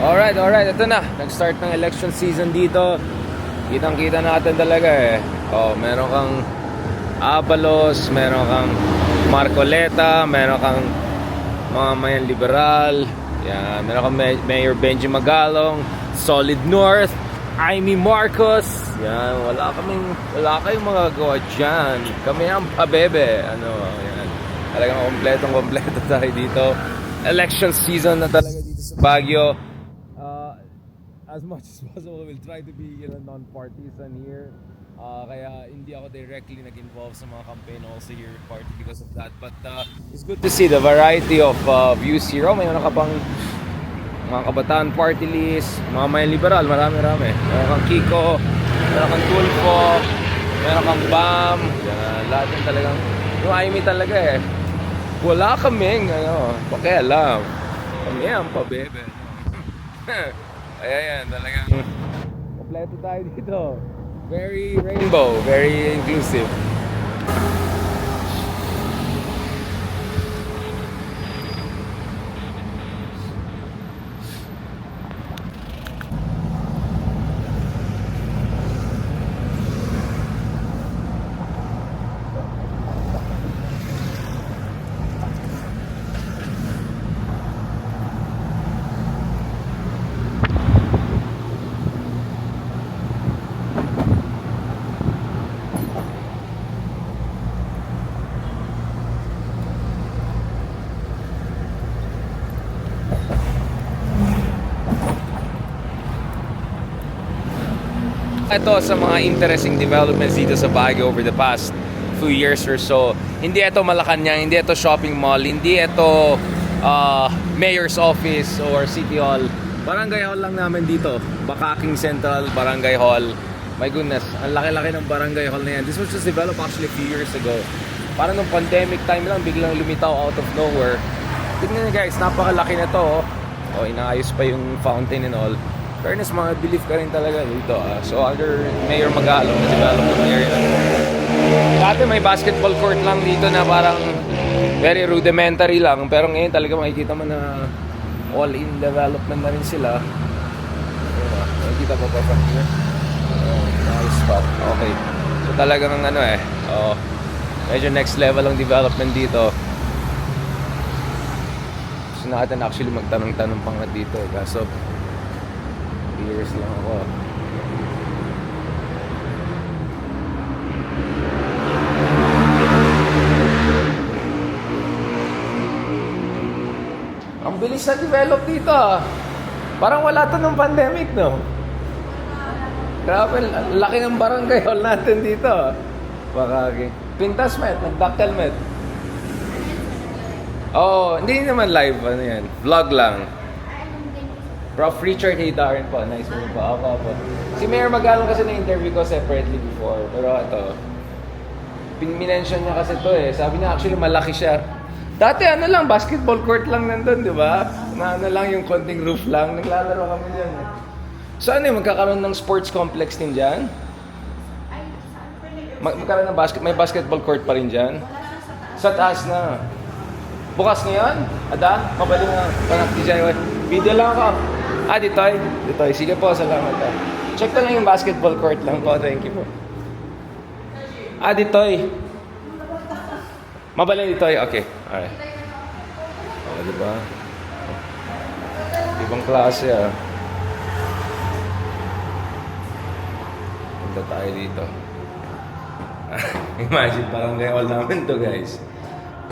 Alright. Ito na. Nag-start ng election season dito. Kitang-kita natin talaga eh. Meron kang Abalos, meron kang Marcoleta, meron kang mga mayan liberal. Yan, meron kang Mayor Magalong, Solid North, Amy Marcos. Yan, wala kayong magagawa dyan. Kami ang pabebe. Yan. Talagang kompleto tayo dito. Election season na talaga dito sa Baguio. As much as possible, we'll try to be non-partisan here. Kaya hindi ako directly nag-involve sa mga campaign also here partly because of that. But it's good to see the variety of views here. Mayroon ka pang mga kabataan party list, mga may liberal, marami. Meron kang Kiko, meron kang Tulfo, meron kang BAM. Yan, lahat yung talagang, yung Amy talaga eh. Wala kaming, pakialam. Kami ang pabebe. Ayan, talagang kompleto tayo dito. Very rainbow, very inclusive. Ito sa mga interesting developments dito sa Baguio over the past few years or so. Hindi ito Malacanang, hindi ito shopping mall, hindi ito mayor's office or city hall. Barangay hall lang namin dito. Bakaking Central Barangay Hall. My goodness, ang laki-laki ng barangay hall na yan. This was just developed actually a few years ago. Parang nung pandemic time lang, biglang lumitaw out of nowhere. Tignan niyo guys, napakalaki na to. Inaayos pa yung fountain and all. Fairness, mga belief ka rin talaga dito. So under Mayor Magalong na development area. Dati may basketball court lang dito na parang very rudimentary lang. Pero ngayon talaga makikita mo na all-in development na rin sila. Makikita pa from here. Nice spot. Okay. So talagang medyo next level ang development dito. Gusto natin actually magtanong-tanong pa nga dito. Kaso years lang ako. Ang bilis na develop dito Parang wala to ng pandemic, no? Grabe, laki ng barangay hall natin dito Pintas met, nagdaktal met. Hindi naman live, yan, vlog lang. Prof. Richard Darren po. Nice mo po. Ako. Si Mayor Magalong kasi na-interview ko separately before. Pero ito, minention niya kasi ito eh. Sabi niya actually malaki siya. Dati lang, basketball court lang nandun, di ba? Lang yung konting roof lang. Naglalaro kami dyan. So magkakaroon ng sports complex din dyan? Magkakaroon ng may basketball court pa rin dyan? Sa taas na. Bukas ngayon? Ada? Kapaling na. Panakti dyan. Video lang ako. Ditoy. Sige po, salamat. Check na lang yung basketball court lang po. Thank you po. Ditoy. Mabalay Ditoy. Okay. Alright. Diba? Ibang klase Punta tayo dito. Imagine parang hall namin to guys.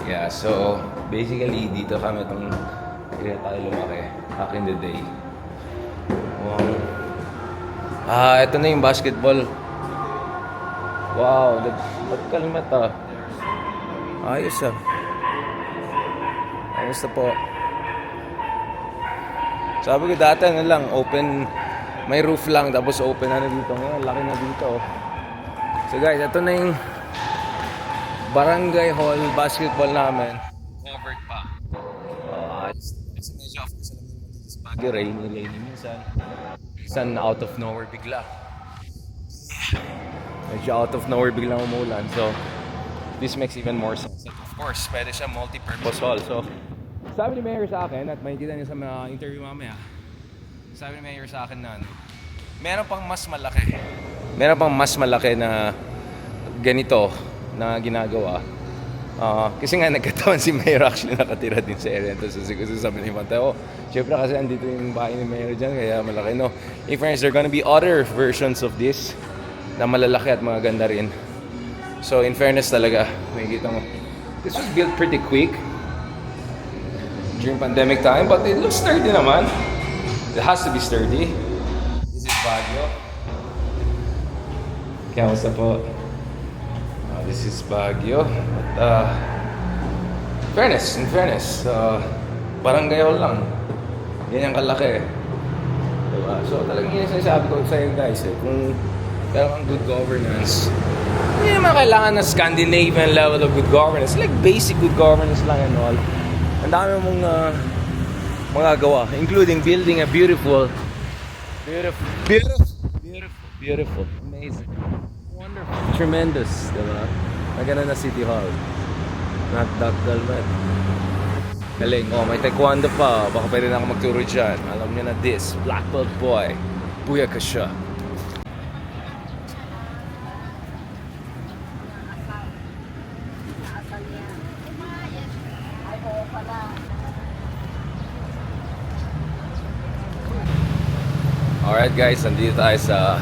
Yeah, so basically dito kami itong kaya tayo lumaki back in the day. Ito na yung basketball. Wow, ba't kalmat ayos ayos na po. Sabi ko dati lang, open, may roof lang tapos open dito. Ngayon, laki na dito. So guys, ito na yung barangay hall basketball namin. Covered pa. Kasi medyo of course alam mo dito sa Baguio, rainy minsan out of nowhere bigla. Medyo out of nowhere biglang umulan. So this makes even more sense. And of course, pwede siya multi-purpose hall. So sabi ni Mayor sa akin at makikita niyo sa mga interview mamaya, sabi ni Mayor sa akin na meron pang mas malaki. Meron pang mas malaki na ganito na ginagawa. Kasi nga nagkataon si Mayor actually nakatira din sa area. Tapos sabi ni Mante, syempre kasi andito yung bahay ni Mayor dyan, kaya malaki, no? In fairness, there are gonna be other versions of this na malalaki at maganda rin. So in fairness talaga, makikita mo, this was built pretty quick during pandemic time, but it looks sturdy naman. It has to be sturdy. This is Baguio. Kamusta po? This is Baguio. At in fairness, barangay lang. Yan yung kalaki. Diba? So talagang yun yung sinasabi ko sa inyo guys, kung meron kang good governance, hindi naman kailangan na Scandinavian level of good governance. Like basic good governance lang and all. Ang dami mong magagawa, including building a beautiful, amazing, wonderful, tremendous, diba? Maganda na City Hall. Not that man. Galing, may taekwondo pa. Baka pwede na ako magturo dyan. Alam niyo na this, black belt boy. Buyaka siya. Alright guys, nandito tayo sa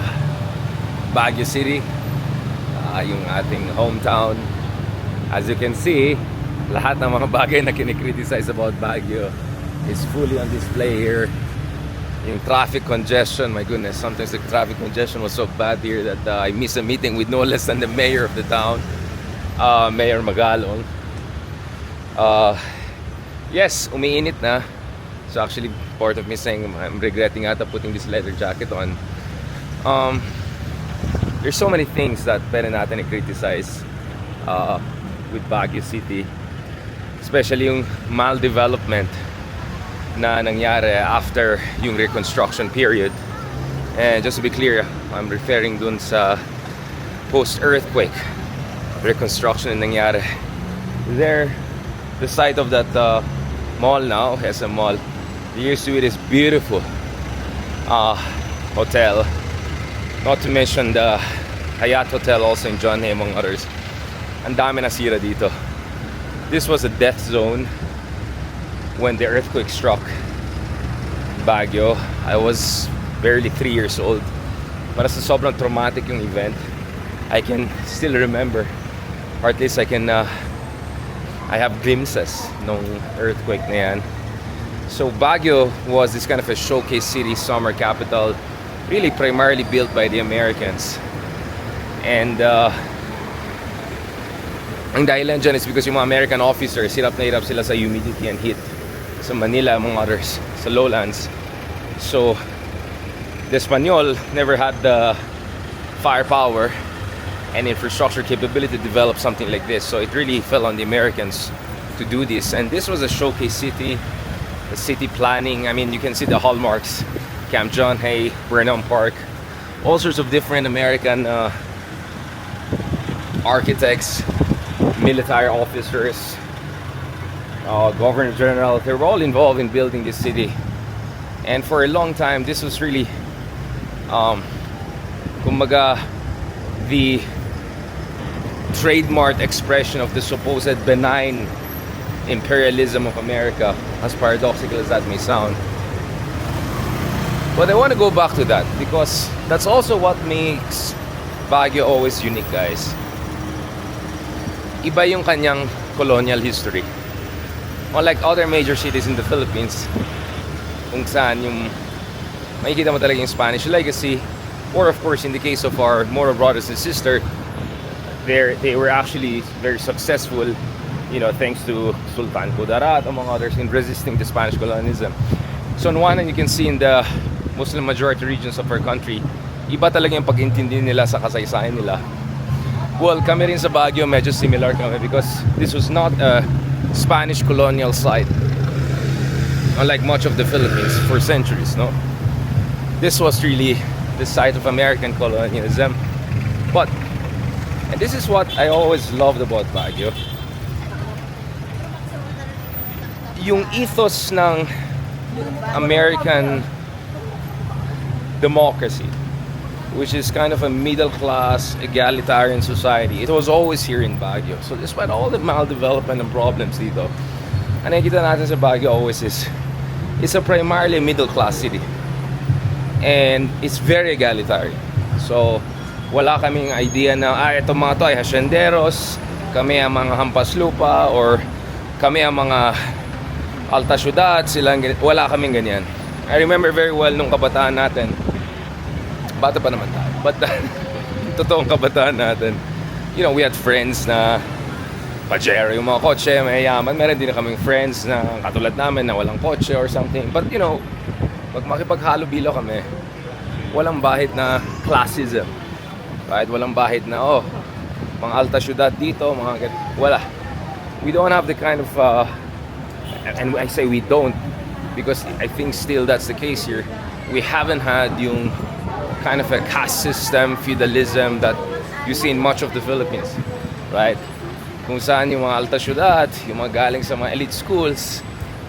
Baguio City, yung ating hometown. As you can see, lahat ng mga bagay na kinikriticize about Baguio is fully on display here. Yung traffic congestion, my goodness, sometimes the traffic congestion was so bad here that I missed a meeting with no less than the mayor of the town, Mayor Magalong. Yes, umiinit na. So actually, part of me saying I'm regretting ata putting this leather jacket on. There's so many things that pwede natin i-criticize with Baguio City. Especially yung maldevelopment na nangyari after yung reconstruction period. And just to be clear, I'm referring dun sa post-earthquake reconstruction na nangyari. There, the site of that mall now, SM Mall, used to be this beautiful hotel. Not to mention the Hyatt Hotel also in John Hay, among others. Ang dami nasira dito. This was a death zone when the earthquake struck Baguio. I was barely 3 years old. Para sa sobrang traumatic yung event, I can still remember, or at least I have glimpses nung earthquake na yan. So Baguio was this kind of a showcase city, summer capital, really primarily built by the Americans. And ang dahilan dyan is because yung mga American officers, hirap na hirap sila sa humidity and heat. Sa Manila, among others, sa lowlands. So the Espanyol never had the firepower and infrastructure capability to develop something like this. So it really fell on the Americans to do this. And this was a showcase city, the city planning. I mean, you can see the hallmarks: Camp John Hay, Burnham Park, all sorts of different American architects, military officers, Governor General. They were all involved in building this city. And for a long time, this was really, kumbaga, the trademark expression of the supposed benign imperialism of America, as paradoxical as that may sound. But I want to go back to that because that's also what makes Baguio always unique, guys. Iba yung kanyang colonial history. Unlike other major cities in the Philippines, kung saan yung makikita mo talaga yung Spanish legacy, or of course in the case of our Moro brothers and sisters, they were actually very successful, thanks to Sultan Kudarat, among others, in resisting the Spanish colonialism. So on one hand, you can see in the Muslim majority regions of our country, iba talaga yung pag-intindi nila sa kasaysayan nila. Well, kami rin sa Baguio, medyo similar kami because this was not a Spanish colonial site, unlike much of the Philippines for centuries, no? This was really the site of American colonialism. And this is what I always loved about Baguio. Yung ethos ng American democracy, which is kind of a middle-class, egalitarian society. It was always here in Baguio. So despite all the maldevelopment and problems dito, ang nakikita natin sa Baguio always is it's a primarily middle-class city. And it's very egalitarian. So wala kaming idea na itong mga to ay hasyenderos, kami ang mga hampas lupa, or kami ang mga alta syudad, wala kaming ganyan. I remember very well nung kabataan natin, bata pa naman tayo, but totoong kabataan natin, you know, we had friends na pajero, yung mga kotse, mayayaman. Meron din na kaming friends na katulad namin na walang kotse or something. But you know, pag makipaghalo-bilo kami, walang bahid na classism. Right? Walang bahid na, mga alta syudad dito, wala. We don't have the kind of, and I say we don't, because I think still that's the case here. We haven't had yung kind of a caste system, feudalism that you see in much of the Philippines. Right? Kung saan yung mga alta syudad, yung mga galing sa mga elite schools,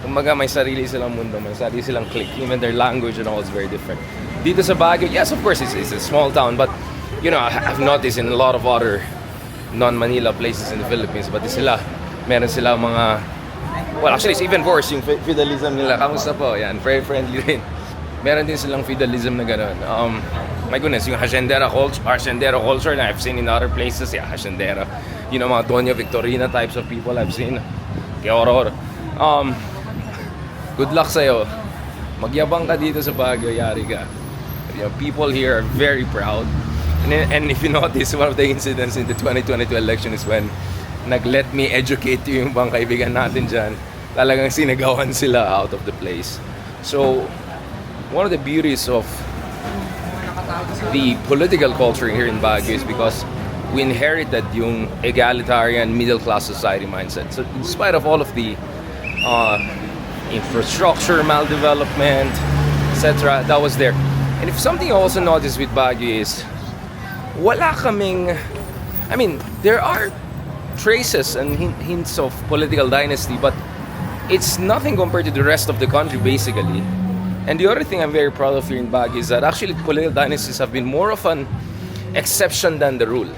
kumbaga may sarili silang mundo, may sarili silang clique, even their language and all is very different. Dito sa Baguio, yes, of course, it's a small town, but you know, I've noticed in a lot of other non-Manila places in the Philippines, but meron sila mga, well, actually, it's even worse, yung feudalism nila. Kamusta po? Yan, very friendly din. Meron din silang feudalism na gano'n. My goodness, yung haciendero culture na I've seen in other places, haciendero. You know, mga Doña Victorina types of people I've seen. Kaya horror. Good luck sa'yo. Magyabang ka dito sa Baguio, yari ka. You know, people here are very proud. And if you notice, one of the incidents in the 2022 election is when nag-let me educate you yung bang kaibigan natin dyan. Talagang sinagawan sila out of the place. So, one of the beauties of the political culture here in Baguio is because we inherited yung egalitarian middle-class society mindset. So in spite of all of the infrastructure maldevelopment, etc., that was there. And if something I also noticed with Baguio is wala kaming, I mean, there are traces and hints of political dynasty, but it's nothing compared to the rest of the country basically. And the other thing I'm very proud of here in Baguio is that actually political dynasties have been more of an exception than the rule.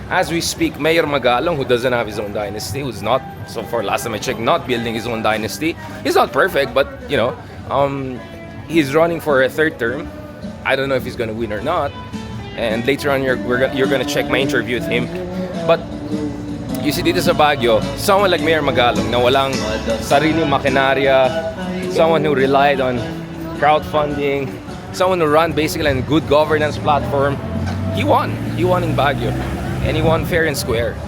As we speak, Mayor Magalong, who doesn't have his own dynasty, who's not, so far last time I checked, not building his own dynasty. He's not perfect, but you know, he's running for a third term. I don't know if he's gonna win or not. And later on, you're gonna check my interview with him. But you see, dito sa Baguio, someone like Mayor Magalong na walang sariling makinarya, someone who relied on crowdfunding, someone who ran basically a good governance platform, he won in Baguio. And he won fair and square.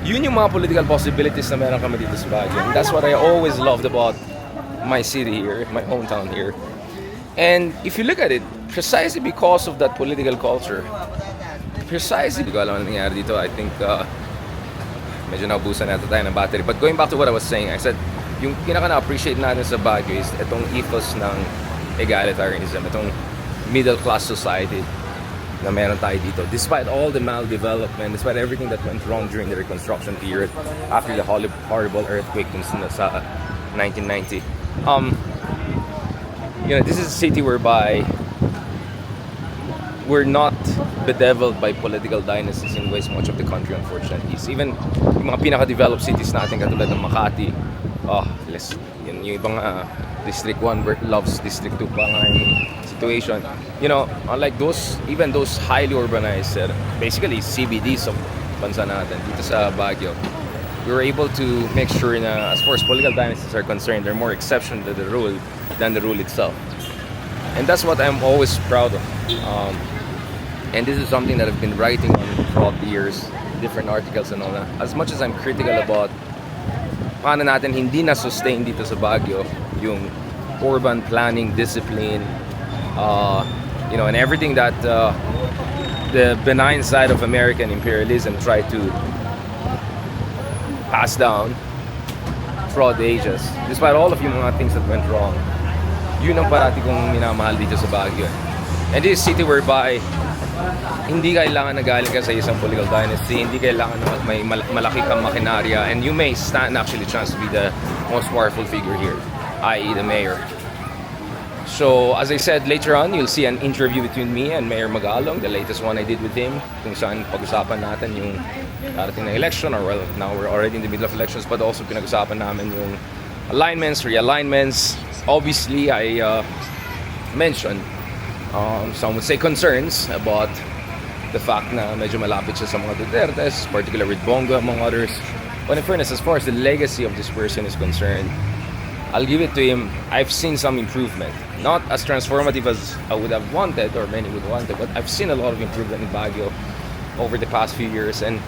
Yun yung mga political possibilities na meron kami dito sa Baguio. And that's what I always loved about my city here, my hometown here. And if you look at it, precisely because of that political culture, precisely, hindi ko alam ano nangyari dito, I think medyo naubusan natin tayo ng battery. But going back to what I was saying, I said, yung pinaka-na-appreciate natin sa Baguio is itong ethos ng egalitarianism, itong middle-class society na meron tayo dito. Despite all the maldevelopment, despite everything that went wrong during the reconstruction period after the horrible earthquake sa 1990. You know, this is a city whereby we're not bedeviled by political dynasties in ways much of the country unfortunately is. Even yung mga pinaka-developed cities natin katulad ng Makati, yung ibang District 1 loves District 2 pa nga yung situation. You know, unlike even those highly urbanized, basically CBDs of bansa natin, dito sa Baguio, we were able to make sure na as far as political dynasties are concerned, they're more exception to the rule than the rule itself. And that's what I'm always proud of. And this is something that I've been writing on throughout the years, different articles and all that. As much as I'm critical about paano natin hindi na-sustain dito sa Baguio yung urban planning discipline, you know, and everything that the benign side of American imperialism tried to pass down throughout the ages. Despite all of yung mga things that went wrong, yun ang parati kong minamahal dito sa Baguio. And this is a city whereby hindi kailangan na galing ka sa isang political dynasty, hindi kailangan na may malaki kang makinarya, and you may stand actually chance to be the most powerful figure here, i.e. the mayor. So as I said, later on, you'll see an interview between me and Mayor Magalong, the latest one I did with him, kung saan pag-usapan natin yung darating na election, or well, now we're already in the middle of elections, but also pinag-usapan namin yung alignments, realignments. Obviously, I mentioned, some would say concerns about the fact na medyo malapit siya sa mga Dutertes, particularly with Bongo among others. But in fairness, as far as the legacy of this person is concerned, I'll give it to him. I've seen some improvement. Not as transformative as I would have wanted, or many would want it, but I've seen a lot of improvement in Baguio over the past few years. And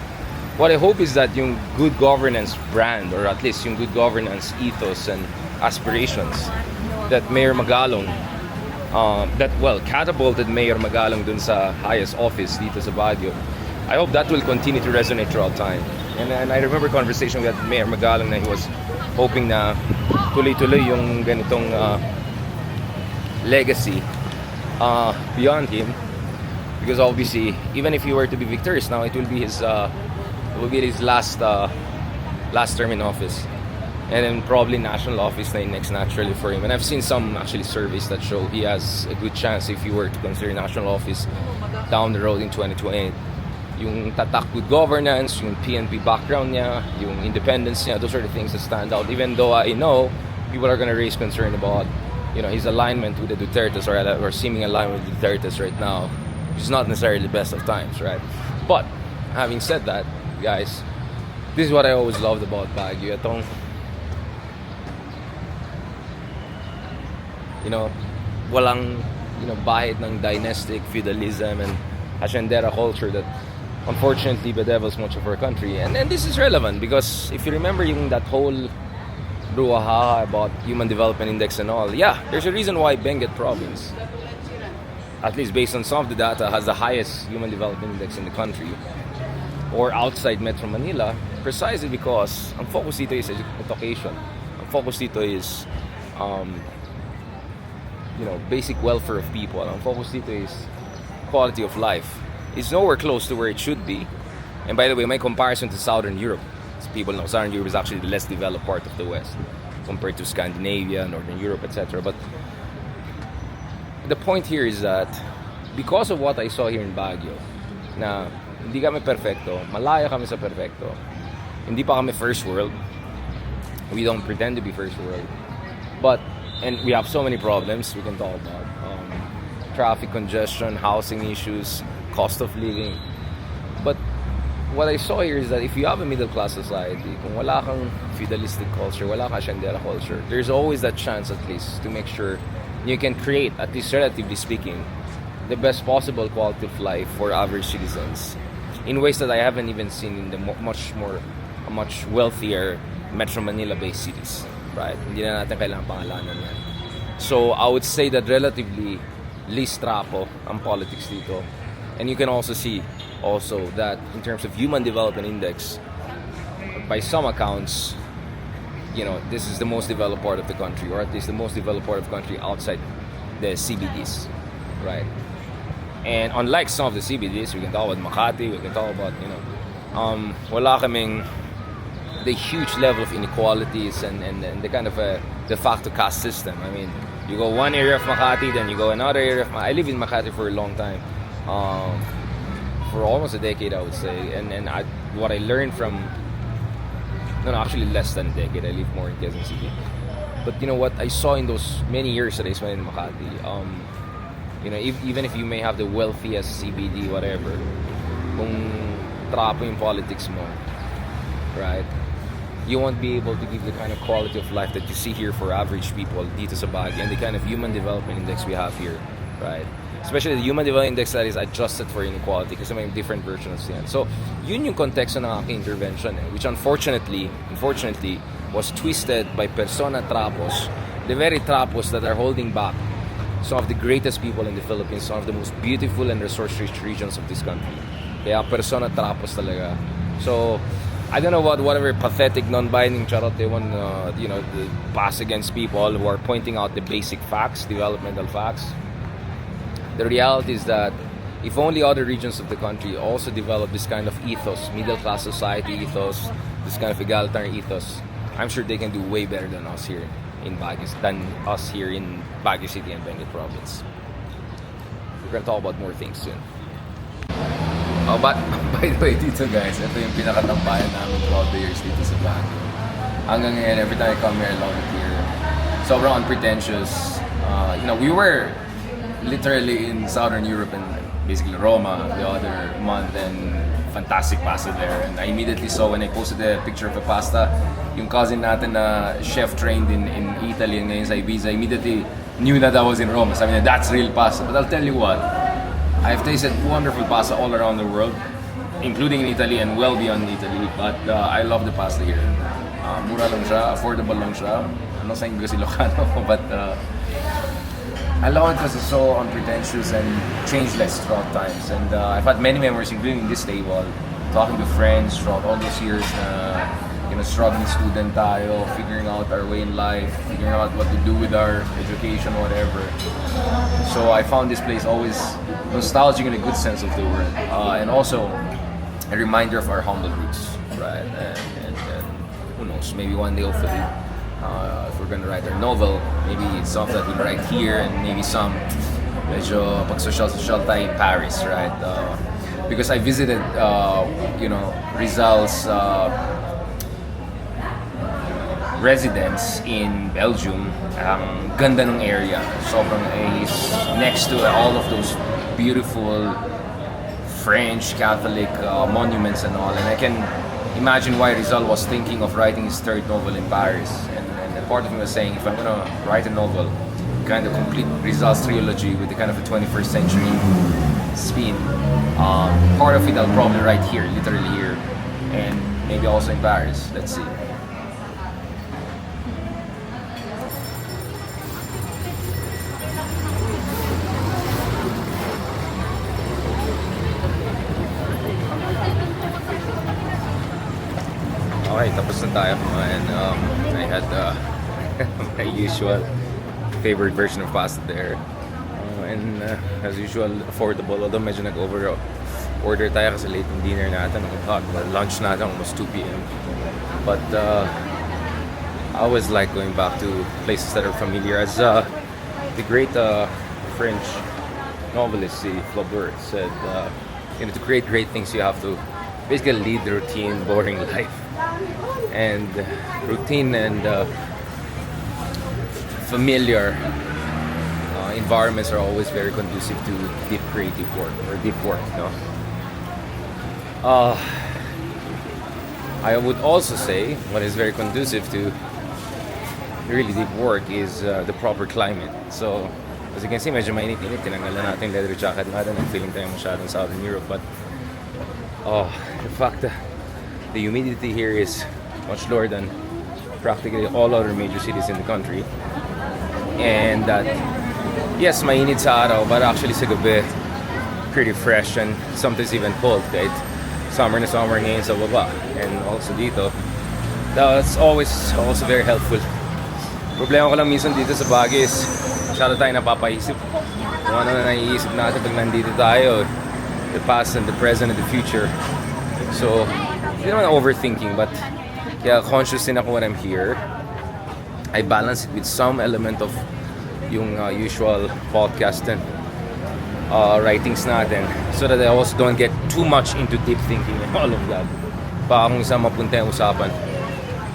what I hope is that yung good governance brand, or at least yung good governance ethos and aspirations that Mayor Magalong, catapulted Mayor Magalong dun sa highest office dito sa Baguio. I hope that will continue to resonate throughout time. And I remember conversation with Mayor Magalong na he was hoping na tuloy-tuloy yung ganitong legacy beyond him, because obviously even if he were to be victorious now, it will be his last term in office, and then probably national office na next naturally for him. And I've seen some actually surveys that show he has a good chance if he were to consider national office down the road in 2028. Yung tatak with governance, yung PNP background niya, yung independence niya, those are the things that stand out. Even though I know people are gonna raise concern about, his alignment with the Dutertes, or seeming alignment with the Dutertes right now, which is not necessarily the best of times, right? But having said that, guys, this is what I always loved about Baguio. Itong, walang, bahid ng dynastic feudalism and haciendera culture that unfortunately bedevils much of our country. And this is relevant because if you remember that whole brouhaha about Human Development Index and all, yeah, there's a reason why Benguet Province, at least based on some of the data, has the highest Human Development Index in the country, or outside Metro Manila, precisely because ang focus dito is education. Ang focus dito is basic welfare of people. Ang focus dito is quality of life. It's nowhere close to where it should be. And by the way, my comparison to Southern Europe, as people know, Southern Europe is actually the less developed part of the West compared to Scandinavia, Northern Europe, etc. But the point here is that because of what I saw here in Baguio, na hindi kami perfecto, malaya kami sa perfecto, hindi pa kami first world, we don't pretend to be first world, and we have so many problems we can talk about. Traffic congestion, housing issues, cost of living. But what I saw here is that if you have a middle class society, kung wala kang feudalistic culture, wala kang haciendera culture, there's always that chance at least to make sure you can create, at least relatively speaking, the best possible quality of life for average citizens in ways that I haven't even seen in the much wealthier Metro Manila-based cities, right? Hindi na natin kailangan pangalanan yan. So I would say that relatively least trapo ang politics dito. And you can also see that in terms of Human Development Index, by some accounts, this is the most developed part of the country, or at least the most developed part of the country outside the CBDs, right? And unlike some of the CBDs, we can talk about Makati, we can talk about, wala kaming the huge level of inequalities and the kind of a de facto caste system. I mean, you go one area of Makati, then you go another area of Makati. I lived in Makati for a long time, for almost a decade, I would say. And what I learned from, actually less than a decade. I live more in Quezon City. But what I saw in those many years that I spent in Makati, even if you may have the wealthiest CBD, whatever, kung trapo yung politics mo, right? You won't be able to give the kind of quality of life that you see here for average people dito sa Baguio, and the kind of Human Development Index we have here, right? Especially the Human Development Index that is adjusted for inequality kasi may different versions yan. So, yun yung konteksto ng aking intervention, which unfortunately was twisted by persona trapos, the very trapos that are holding back some of the greatest people in the Philippines, some of the most beautiful and resource-rich regions of this country. Kaya persona trapos talaga. So, I don't know whatever pathetic non-binding charot they want to pass against people who are pointing out the basic facts, developmental facts. The reality is that if only other regions of the country also develop this kind of ethos, middle-class society ethos, this kind of egalitarian ethos, I'm sure they can do way better than us here in Baguio than us here in Baguio City and Benguet Province. We're gonna talk about more things soon. Oh, but by the way, dito guys, ito yung pinakatambayan namin throughout the years dito sa Baguio. Hanggang ngayon, every time I come here, I love it here. Sobrang unpretentious. We were literally in Southern Europe and basically Roma the other month, and fantastic pasta there. And I immediately saw when I posted a picture of the pasta, yung cousin natin na chef trained in Italy and ngayon sa Ibiza, I immediately knew that I was in Roma. Sabi niya, that's real pasta. But I'll tell you what, I've tasted wonderful pasta all around the world, including in Italy and well beyond Italy. But I love the pasta here. Mura lang siya, affordable lang siya. I'm not saying because Ilocano, but I love it because it's so unpretentious and changeless throughout times. And I've had many memories, including this table, talking to friends throughout all those years na struggling student tayo, figuring out our way in life, figuring out what to do with our education, whatever. So I found this place always nostalgic in a good sense of the word, and also a reminder of our humble roots, right? And who knows, maybe one day, hopefully, if we're gonna write our novel, maybe some that we'll write here, and maybe some medyo pag-social tayo in Paris, right? Because I visited, Rizal's residence in Belgium. Ang ganda ng area. Sobrang is next to all of those beautiful French Catholic monuments and all. And I can imagine why Rizal was thinking of writing his third novel in Paris. And part of me was saying, if I'm gonna write a novel, kind of complete Rizal's trilogy with the kind of a 21st century spin, part of it I'll probably write here, literally here, and maybe also in Paris. Let's see. Okay, tapos na tayo kumain. I had my usual favorite version of pasta there. And as usual, affordable. Although medyo nag-order tayo kasi late yung dinner natin. Lunch natin almost 2 p.m. But I always like going back to places that are familiar. As the great French novelist Flaubert said, to create great things you have to basically lead the routine, boring life. And routine and familiar environments are always very conducive to deep creative work or deep work. I would also say what is very conducive to really deep work is the proper climate. So as you can see, medyo mainit-init. Tinanggalan natin leather jacket natin. I'm feeling tayo masyadong Southern Europe. But the fact that the humidity here is much lower than practically all other major cities in the country. And that, yes, mainit sa araw, but actually sa gabi, pretty fresh and sometimes even cold, kahit summer na summer ngayon sa baba. And also dito, that's always also very helpful. Problema ko lang minsan dito sa Baguio is masyado tayo napapaisip. Kung ano na naiisip natin pag nandito tayo, the past and the present and the future. So, hindi naman overthinking, but yeah, conscious din ako when I'm here. I balance it with some element of yung usual podcast and writings natin, so that I also don't get too much into deep thinking and all of that. Baka kung saan mapunta yung usapan.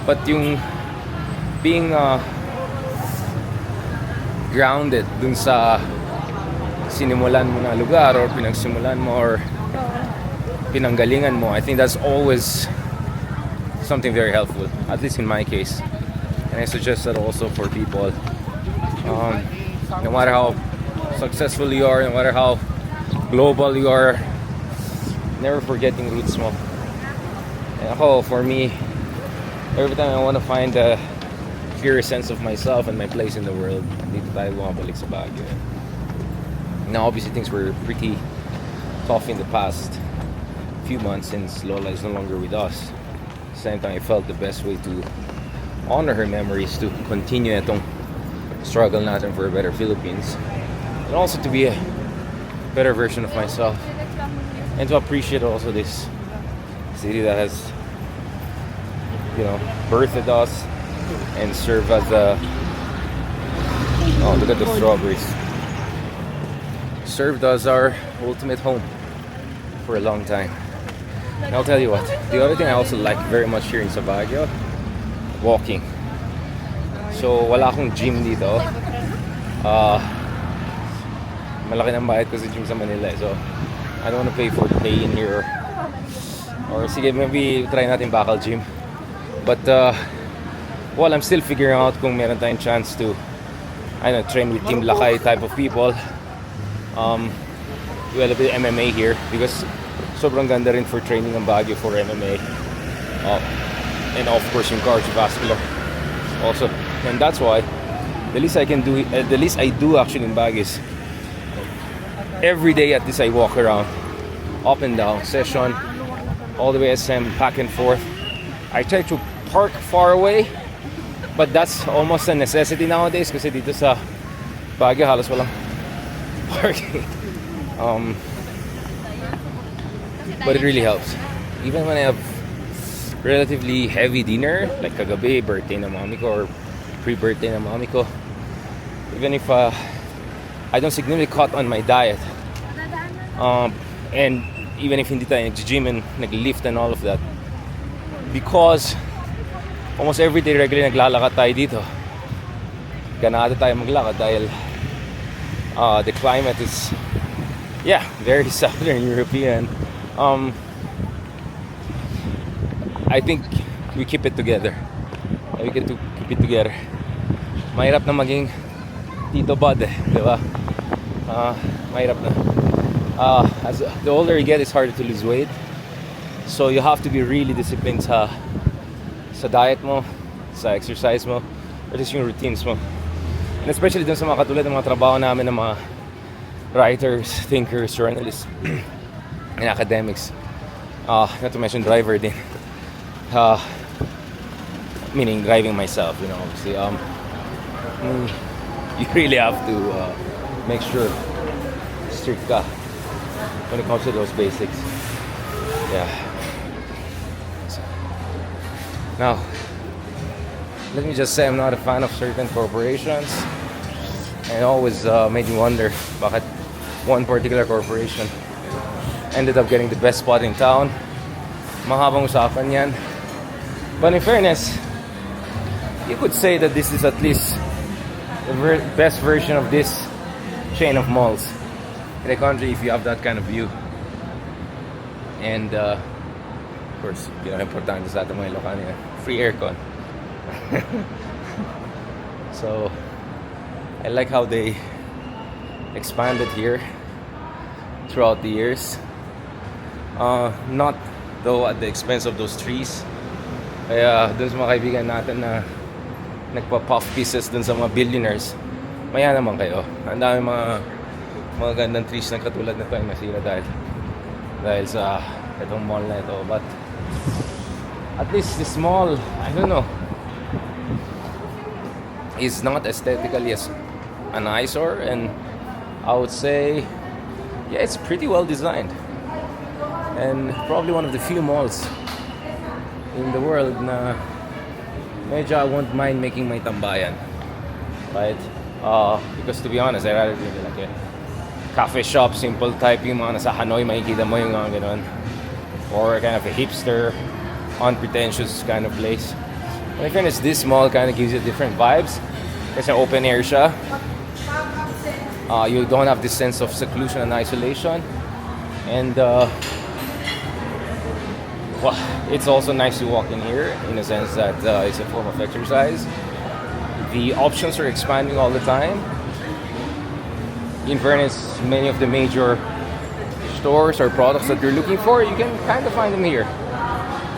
But yung being grounded dun sa sinimulan mo na lugar or pinagsimulan mo or pinanggalingan mo, I think that's always something very helpful, at least in my case. And I suggest that also for people, no matter how successful you are, no matter how global you are, never forgetting roots mo. And ako, for me, every time I want to find a clearer sense of myself and my place in the world, dito tayo bumabalik sa Baguio. Now obviously things were pretty tough in the past few months since Lola is no longer with us. At the same time, I felt the best way to honor her memories, to continue itong struggle natin for a better Philippines, and also to be a better version of myself, and to appreciate also this city that has, birthed us and served as a Oh, look at the strawberries. Served as our ultimate home for a long time. And I'll tell you what, the other thing I also like very much here in Baguio, walking. So wala akong gym dito. Malaki ng bayad ko sa gym sa Manila. So I don't want to pay for pay in here. Or sige, maybe try natin Bacal Gym. But well, I'm still figuring out kung meron tayong chance to train with Team Lakay type of people. Do a little bit of MMA here because sobrang ganda rin for training ng Baguio for MMA. And of course yung cardiovascular also. And that's why the least I can do, the least I do actually in Baguio is every day at least I walk around, up and down, session, all the way SM, back and forth. I try to park far away, but that's almost a necessity nowadays kasi dito sa Baguio halos walang parking. But it really helps. Even when I have relatively heavy dinner, like kagabi, birthday na mami ko or pre-birthday na mami ko, even if I don't significantly cut on my diet, and even if hindi tayo nag-gym and nag-lift and all of that, because almost every day regularly naglalakad tayo dito, ganado tayo maglakad dahil the climate is very Southern European. I think we keep it together. We get to keep it together. Mahirap na maging Tito Bud di ba? Mahirap na. As the older you get, it's harder to lose weight. So you have to be really disciplined sa diet mo, sa exercise mo, or just yung routines mo. And especially dun sa mga katulad ng mga trabaho namin ng mga writers, thinkers, journalists, and academics. Not to mention driver din. Meaning driving myself, obviously. You really have to make sure strict ka when it comes to those basics. Yeah. Now, let me just say I'm not a fan of certain corporations. And it always made me wonder bakit one particular corporation ended up getting the best spot in town. Mahabang usapan yan. But in fairness, you could say that this is at least the best version of this chain of malls in the country if you have that kind of view. And of course, importante sa ating mga Ilocano yan, free aircon. So I like how they expanded here throughout the years. Not though at the expense of those trees. Kaya dun sa mga kaibigan natin na nagpa-puff pieces dun sa mga billionaires, maya naman kayo. Ang dami mga gandang trees na katulad na ito ay nasira dahil sa itong mall na ito. But at least this mall, I don't know, is not aesthetically as an eyesore, and I would say it's pretty well designed, and probably one of the few malls in the world na medyo I won't mind making my tambayan, right? Because to be honest, I rather do like a cafe shop, simple type, yung mga nasa Hanoi, makikita mo yung mga ganun, or kind of a hipster, unpretentious kind of place. But in fairness, this mall kind of gives you different vibes. Kasi open air siya. You don't have this sense of seclusion and isolation. And well, it's also nice to walk in here in a sense that it's a form of exercise. The options are expanding all the time. In fairness, many of the major stores or products that you're looking for, you can kind of find them here.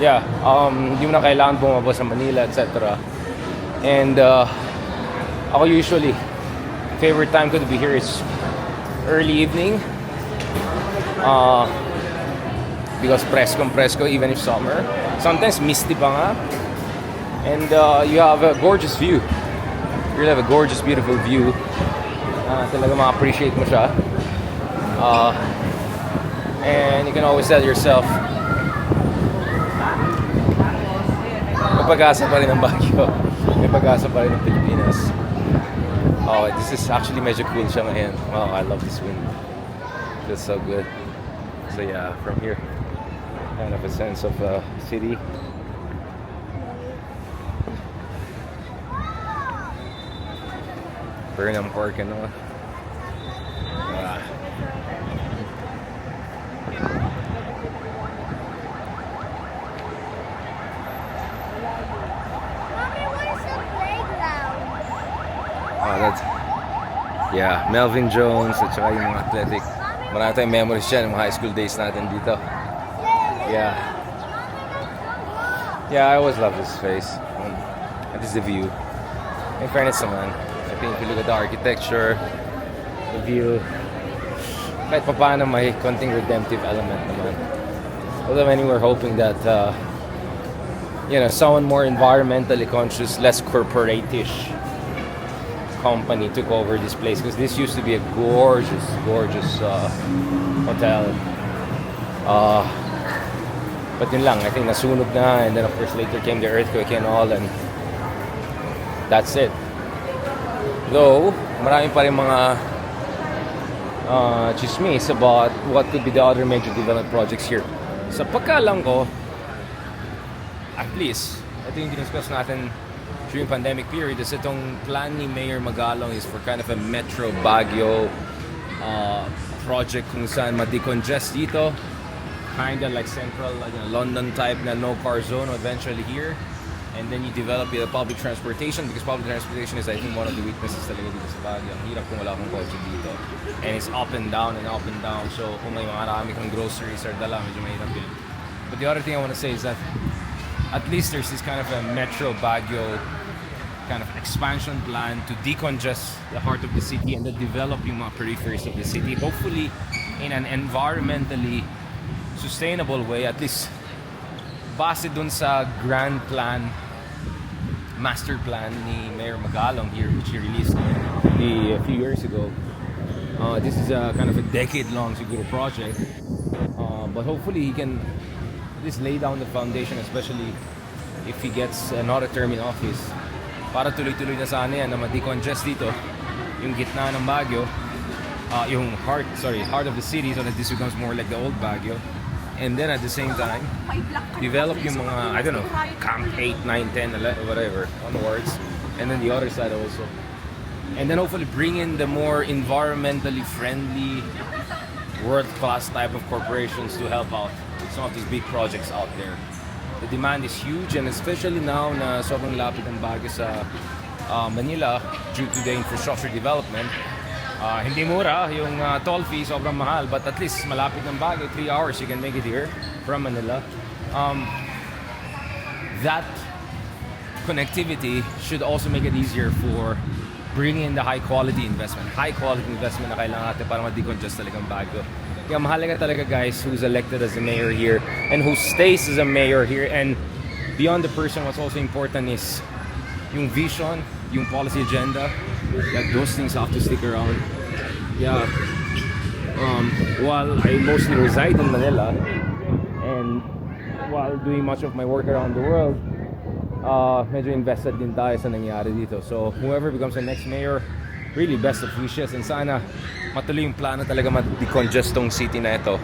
Yeah, hindi mo na kailangan bumaba sa Manila, etc. And ako usually, favorite time ko to be here is early evening. Because presko even if summer. Sometimes misty pa nga. And you have a gorgeous view. You really have a gorgeous, beautiful view. Talaga ma-appreciate mo siya. And you can always tell yourself, may pag-asa pa rin ang Baguio. May pag-asa pa rin ang Pilipinas. Oh, this is actually medyo cool siya ngayon. Wow, I love this wind. Feels so good. So yeah, from here, kind of a sense of city. Burnham Park and all. Oh, that's... Yeah, Melvin Jones at saka yung mga athletic. Marami tayong memories dyan, yung mga high school days natin dito. Yeah. Yeah, I always love this place. And this is the view. In fairness naman, I think if you look at the architecture, the view, kahit pa paano may konting redemptive element naman. Although many were hoping that, someone more environmentally conscious, less corporate-ish company took over this place, because this used to be a gorgeous hotel. But yun lang, I think nasunog na, and then of course later came the earthquake and all, and that's it. Though marami pa rin mga chismis about what could be the other major development projects here. Sa pagkaalam ko, at least ito yung discuss natin during pandemic period, is itong plan ni Mayor Magalong is for kind of a Metro Baguio project kung saan ma-decongest dito, kinda like central London type na no car zone eventually here, and then you develop the public transportation, because public transportation is I think one of the weaknesses talaga dito sa Baguio. Ang hirap kung wala kang kotse dito, and it's up and down, so kung may marami kang groceries or dala, medyo mahirap yun. But the other thing I want to say is that at least there's this kind of a Metro Baguio kind of expansion plan to decongest the heart of the city and then develop yung mga peripheries of the city, hopefully in an environmentally sustainable way, at least base dun sa grand plan, master plan ni Mayor Magalong here, which he released a few years ago. This is a kind of a decade-long siguro project, but hopefully he can just lay down the foundation, especially if he gets another term in office, para tuloy-tuloy na sana yan na ma-decongest dito yung gitna ng Baguio, yung heart of the city, so that this becomes more like the old Baguio. And then at the same time, develop yung mga, I don't know, Camp 8, 9, 10, 11, whatever, onwards. And then the other side also. And then hopefully bring in the more environmentally friendly, world-class type of corporations to help out with some of these big projects out there. The demand is huge, and especially now na sobrang lapit ang Baguio sa Manila due to the infrastructure development. Hindi mura yung toll fee, sobrang mahal, but at least malapit ng Baguio, 3 hours you can make it here from Manila. That connectivity should also make it easier for bringing in the high quality investment na kailangan natin para ma-decongest talagang Baguio. Kaya mahalaga talaga, guys, who's elected as a mayor here and who stays as a mayor here. And beyond the person, what's also important is yung vision, yung policy agenda. Yeah, those things have to stick around. Yeah. While I mostly reside in Manila, and while doing much of my work around the world, medyo invested din tayo sa nangyari dito. So whoever becomes the next mayor, really best of wishes, and sana matuloy yung plano talaga ma-decongest tong city na ito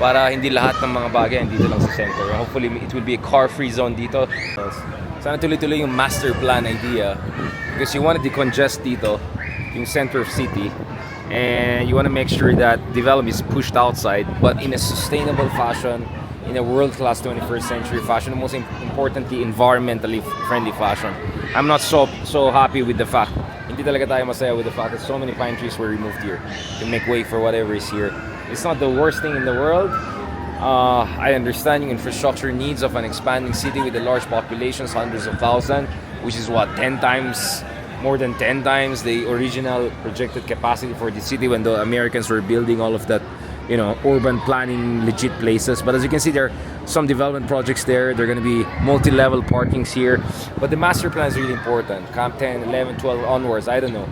para hindi lahat ng mga bagay dito lang sa center. Hopefully it will be a car-free zone dito. Sana tuloy-tuloy yung master plan idea, because you want to decongest dito yung center of city, and you want to make sure that development is pushed outside, but in a sustainable fashion, in a world-class 21st century fashion, and most importantly, environmentally friendly fashion. I'm not so happy with the fact, hindi talaga tayo masaya with the fact that so many pine trees were removed here to make way for whatever is here. It's not the worst thing in the world. I understand yung infrastructure needs of an expanding city with a large population, hundreds of thousands, which is what, more than 10 times the original projected capacity for the city when the Americans were building all of that, urban planning legit places. But as you can see, there are some development projects there. There are going to be multi-level parkings here. But the master plan is really important. Camp 10, 11, 12 onwards, I don't know.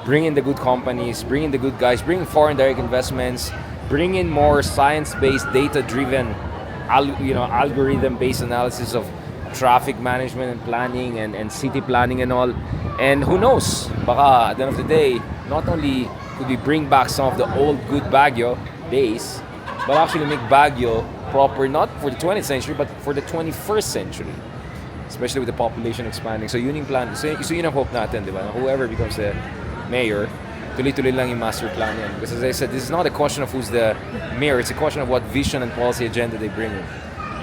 Bring in the good companies, bring in the good guys, bring in foreign direct investments, bring in more science-based, data-driven, algorithm-based analysis of traffic management and planning and city planning and all. And who knows, baka at the end of the day, not only could we bring back some of the old good Baguio days, but actually make Baguio proper not for the 20th century but for the 21st century, especially with the population expanding. So yun yung plan. So yun ang hope natin, di ba? Whoever becomes the mayor, tuloy-tuloy lang yung master plan yan. Because as I said, this is not a question of who's the mayor. It's a question of what vision and policy agenda they bring in.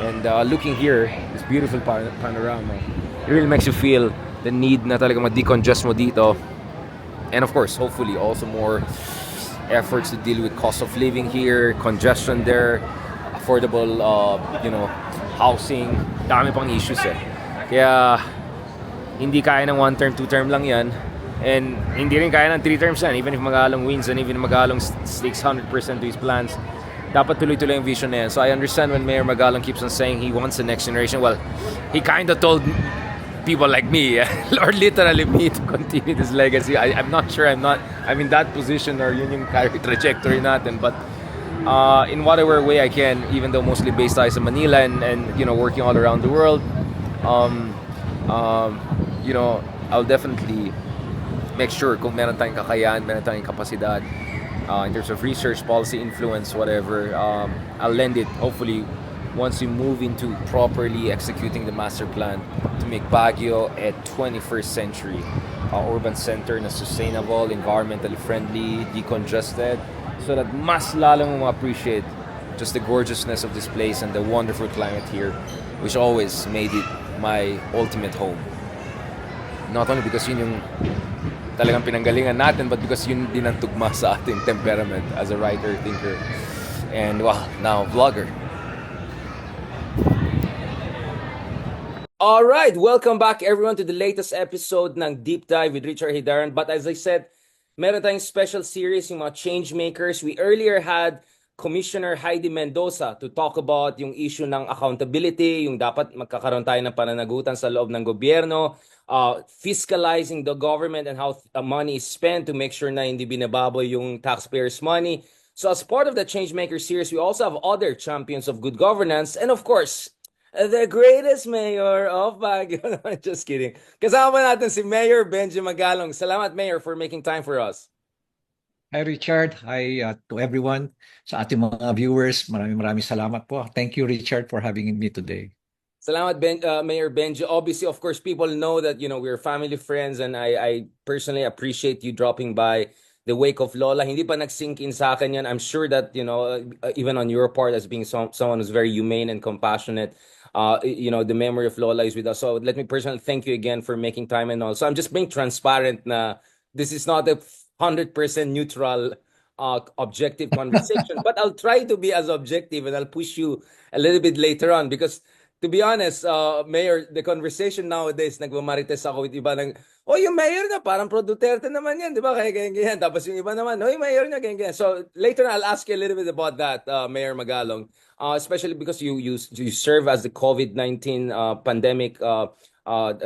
And looking here, this beautiful panorama, it really makes you feel the need na talaga ma-decongest mo dito. And of course, hopefully, also more efforts to deal with cost of living here, congestion there, affordable, housing. Dami pang issues eh. Kaya, hindi kaya ng one term, two term lang yan. And hindi rin kaya ng three terms yan. Even if Magalong wins and even if Magalong sticks 100% to his plans, dapat tuloy-tuloy yung vision na yan. So I understand when Mayor Magalong keeps on saying he wants the next generation. Well, he kind of told people like me, or literally me, to continue this legacy. I'm not sure I'm in that position or yun yung trajectory natin. But in whatever way I can, even though mostly based tayo sa Manila and working all around the world, I'll definitely make sure kung meron tayong kakayahan, meron tayong kapasidad, in terms of research, policy, influence, whatever, I'll lend it, hopefully, once we move into properly executing the master plan to make Baguio a 21st century urban center na sustainable, environmentally friendly, decongested, so that mas lalong mo appreciate just the gorgeousness of this place and the wonderful climate here, which always made it my ultimate home. Not only because yun yung talagang pinanggalingan natin, but because yun din ang tugma sa ating temperament as a writer, thinker, and now vlogger. All right, welcome back everyone to the latest episode ng Deep Dive with Richard Hidaran. But as I said, meron tayong special series yung mga change makers. We earlier had Commissioner Heidi Mendoza to talk about yung issue ng accountability, yung dapat magkakaroon tayo ng pananagutan sa loob ng gobyerno, fiscalizing the government and how money is spent to make sure na hindi binababoy yung taxpayers' money. So as part of the Changemaker series, we also have other champions of good governance and of course, the greatest mayor of Baguio. Just kidding. Kasama natin si Mayor Magalong. Salamat, Mayor, for making time for us. Hi Richard, hi to everyone, sa ating mga viewers. Maraming salamat po. Thank you Richard for having me today. Salamat, Mayor Benji. Obviously, of course, people know that we're family friends, and I personally appreciate you dropping by the wake of Lola. Hindi pa nag-sink in sa akin yan. I'm sure that even on your part as being someone who's very humane and compassionate, the memory of Lola is with us. So let me personally thank you again for making time and all. So I'm just being transparent na this is not a 100% neutral, objective conversation, but I'll try to be as objective and I'll push you a little bit later on because, to be honest, Mayor, the conversation nowadays, nagmamarites ako with iba ng, yung mayor na, parang pro Duterte naman yan, di ba? Kaya ganyan. Tapos yung iba naman, mayor na, ganyan. So later I'll ask you a little bit about that, Mayor Magalong, especially because you serve as the COVID-19 pandemic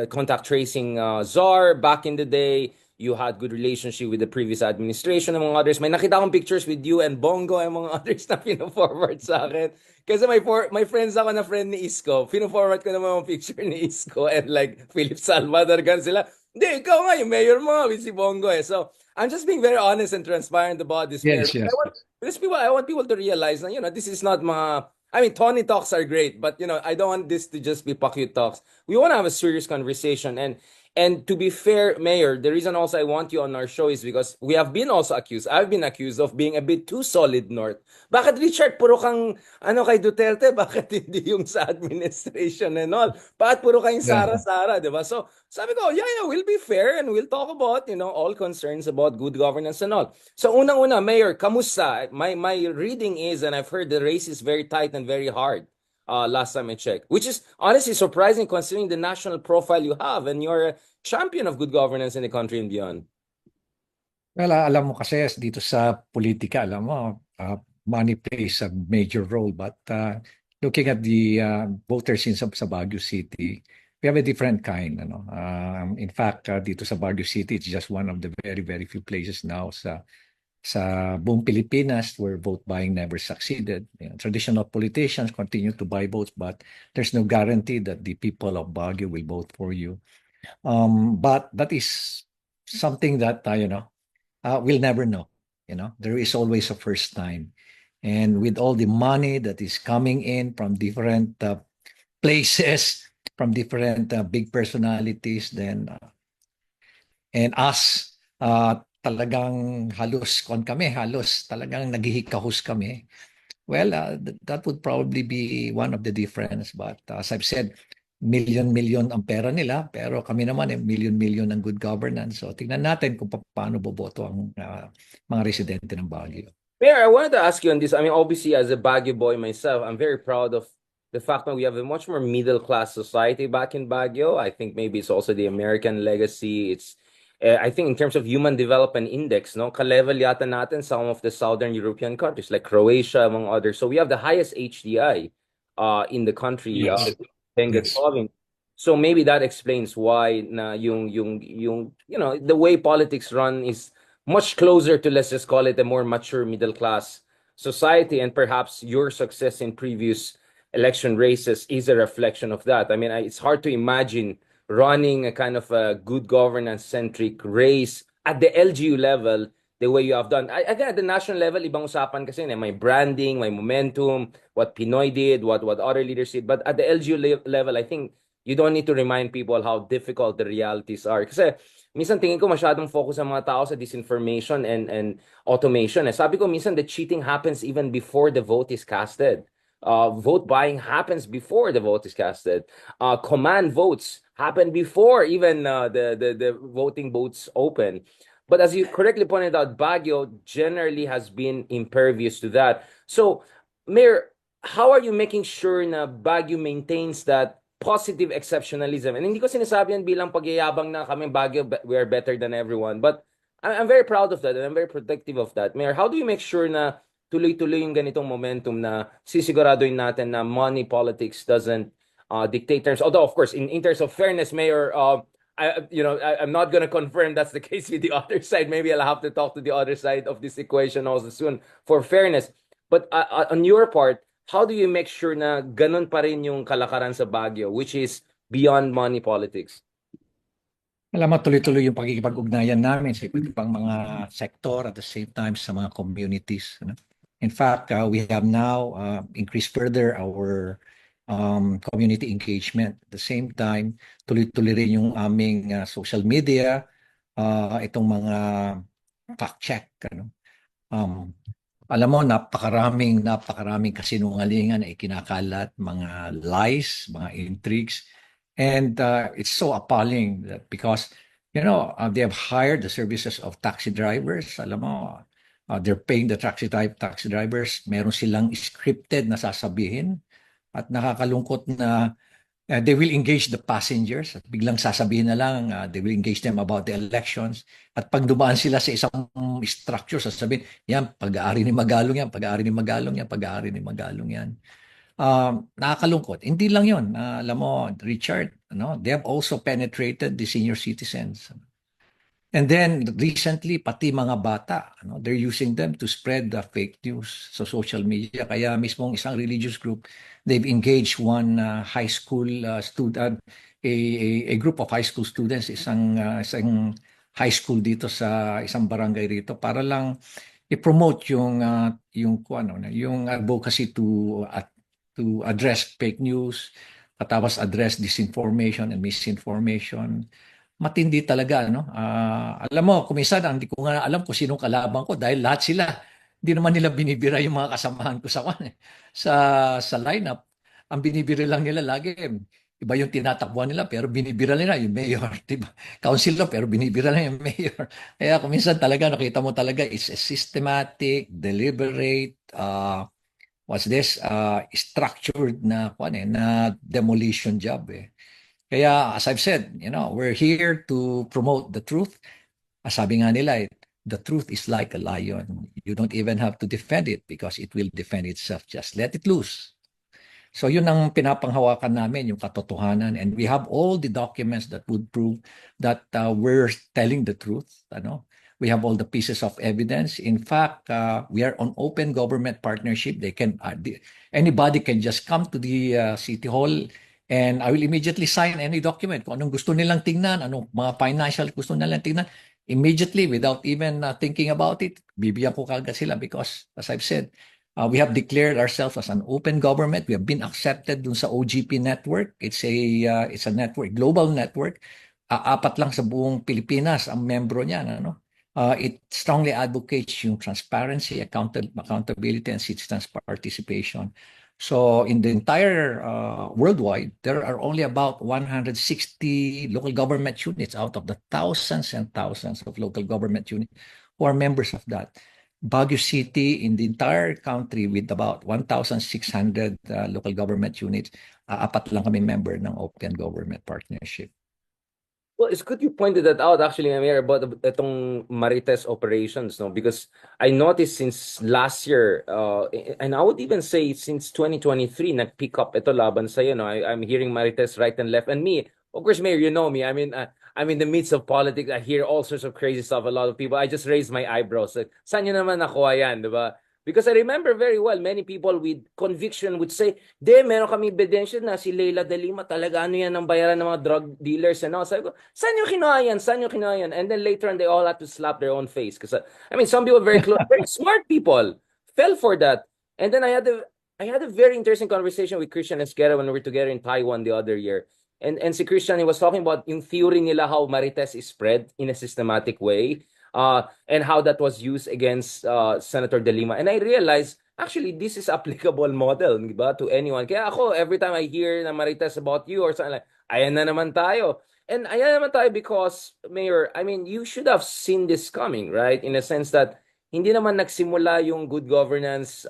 contact tracing czar back in the day. You had good relationship with the previous administration, among others. May nakita akong pictures with you and Bongo and mga others na pino-forward sa akin. Kasi may friends ako na friend ni Isko. Pino-forward ko naman yung picture ni Isko and like Philip Salvador, gan sila. Hindi, ikaw nga, yung mayor mo with si Bongo eh. So, I'm just being very honest and transparent about this. Yes, yes. I want people to realize na, this is not mga... I mean, Tony talks are great, but, I don't want this to just be Pakyu talks. We want to have a serious conversation. And to be fair, Mayor, the reason also I want you on our show is because we have been also accused, I've been accused of being a bit too solid north. Bakit, Richard, puro kang kay Duterte? Bakit hindi yung sa administration and all? Bakit puro kayong Sara-Sara, di ba? So sabi ko, yeah, we'll be fair and we'll talk about, all concerns about good governance and all. So unang-una, Mayor, kamusta? My reading is, and I've heard the race is very tight and very hard. Last time I checked, which is honestly surprising considering the national profile you have and you're a champion of good governance in the country and beyond. Well, alam mo kasi dito sa politika, alam mo, money plays a major role. But looking at the voters sa Baguio City, we have a different kind. In fact, dito sa Baguio City, it's just one of the very, very few places now sa sa buong Pilipinas where vote buying never succeeded. Traditional politicians continue to buy votes, but there's no guarantee that the people of Baguio will vote for you. But that is something that we'll never know. There is always a first time, and with all the money that is coming in from different places, from different big personalities, then and us, talagang halos talagang naghihikahos kami. Well, that would probably be one of the difference. But as I've said, million-million ang pera nila, pero kami naman million-million ang good governance. So tingnan natin kung paano boboto ang mga residente ng Baguio. Mayor, I wanted to ask you on this. I mean, obviously, as a Baguio boy myself, I'm very proud of the fact that we have a much more middle class society back in Baguio. I think maybe it's also the American legacy. It's, I think, in terms of human development index, no, ka-level yata natin some of the Southern European countries like Croatia, among others. So we have the highest HDI in the country, Yes. Benguet Yes. province. So maybe that explains why na the way politics run is much closer to, let's just call it, a more mature middle class society, and perhaps your success in previous election races is a reflection of that. I mean, it's hard to imagine running a kind of a good governance centric race at the LGU level the way you have done. Again, at the national level, ibang usapan kasi may branding, may momentum, what Pinoy did, what other leaders did. But at the LGU level, I think you don't need to remind people how difficult the realities are. Kasi minsan tingin ko masyadong focus ang mga tao sa disinformation and automation. Sabi ko minsan the cheating happens even before the vote is casted. Vote buying happens before the vote is casted. Command votes happen before even the voting booths open. But as you correctly pointed out, Baguio generally has been impervious to that. So, Mayor, how are you making sure na Baguio maintains that positive exceptionalism? And hindi ko sinasabi yan bilang pagyayabang na kami Baguio, we are better than everyone. But I'm very proud of that and I'm very protective of that. Mayor, how do you make sure na tuloy-tuloy yung ganitong momentum na sisiguraduhin natin na money politics doesn't dictate terms? Although, of course, in terms of fairness, Mayor, I'm not going to confirm that's the case with the other side. Maybe I'll have to talk to the other side of this equation also soon for fairness. But on your part, how do you make sure na ganun pa rin yung kalakaran sa Baguio, which is beyond money politics? Alam mo, tuloy-tuloy yung pagkikipag-ugnayan namin sa iba't ibang mga sektor at the same time sa mga communities. In fact, we have now increased further our community engagement. At the same time, tuloy-tuloy rin yung aming social media, itong mga fact-check. Um, Alam mo, napakaraming kasinungalingan na ikinakalat, mga lies, mga intrigues. And it's so appalling that because, they have hired the services of taxi drivers. Alam mo, they're paying the taxi drivers. Meron silang scripted na sasabihin. At nakakalungkot na they will engage the passengers at biglang sasabihin na lang they will engage them about the elections at pag dumaan sila sa isang structure sasabihin yan pag-aari ni Magalong yan pag-aari ni Magalong yan pag-aari ni Magalong yan. Nakakalungkot, hindi lang yon. Alam mo Richard, they have also penetrated the senior citizens. And then recently, pati mga bata, they're using them to spread the fake news sa social media. Kaya mismong isang religious group, they've engaged one high school student, a group of high school students, isang high school dito sa isang barangay rito para lang i-promote yung advocacy to address fake news, tapos address disinformation and misinformation. Matindi talaga, no? Alam mo, kuminsan hindi ko nga alam kung sinong kalaban ko dahil lahat sila, hindi naman nila binibira yung mga kasamahan ko sa lineup. Ang binibira lang nila lagi, iba yung tinatakbuhan nila pero binibira nila yung mayor, diba? Councilor pero binibira lang yung mayor. Kaya kuminsan talaga nakita mo talaga it's a systematic, deliberate, structured na demolition job eh. Kaya as I've said, we're here to promote the truth. Sabi nga nila, the truth is like a lion. You don't even have to defend it because it will defend itself. Just let it loose. So yun ang pinapanghawakan namin, yung katotohanan. And we have all the documents that would prove that we're telling the truth. We have all the pieces of evidence. In fact, we are on open government partnership. Anybody can just come to the City Hall and I will immediately sign any document. Kung anong gusto nilang tingnan, anong mga financial gusto nilang tingnan, immediately without even thinking about it, bibigyan ko kagad sila because, as I've said, we have declared ourselves as an open government. We have been accepted dun sa OGP network. It's a network, global network. Apat lang sa buong Pilipinas ang membro niyan, ano? It strongly advocates yung transparency, accountability, and citizens' participation. So in the entire worldwide, there are only about 160 local government units out of the thousands and thousands of local government units who are members of that. Baguio City in the entire country with about 1,600 local government units, apat lang kami member ng Open Government Partnership. Well, it's good you pointed that out actually, Mayor, about itong Marites operations, no? Because I noticed since last year, and I would even say since 2023, nag-pick up ito laban sa'yo, no? I'm hearing Marites right and left. And me, of course, Mayor, you know me. I mean, I'm in the midst of politics. I hear all sorts of crazy stuff. A lot of people, I just raise my eyebrows. Like, saan nyo naman nakuha yan, di ba? Because I remember very well, many people with conviction would say, meron kami ebidensya na si Leila de Lima talaga ano yan ang bayaran ng mga drug dealers and all. Sabi ko, saan yung kinuha yan? Saan yung kinuha yan? And then later on, they all had to slap their own face. Because, I mean, some people very close, very smart people fell for that. And then I had a very interesting conversation with Christian Esquera when we were together in Taiwan the other year. And si Christian, he was talking about yung theory nila how Marites is spread in a systematic way. And how that was used against Senator De Lima. And I realized, actually, this is applicable model, di ba, to anyone. Kaya ako, every time I hear na Marites about you or something like, ayan na naman tayo. And ayan naman tayo because, Mayor, I mean, you should have seen this coming, right? In a sense that, hindi naman nagsimula yung good governance,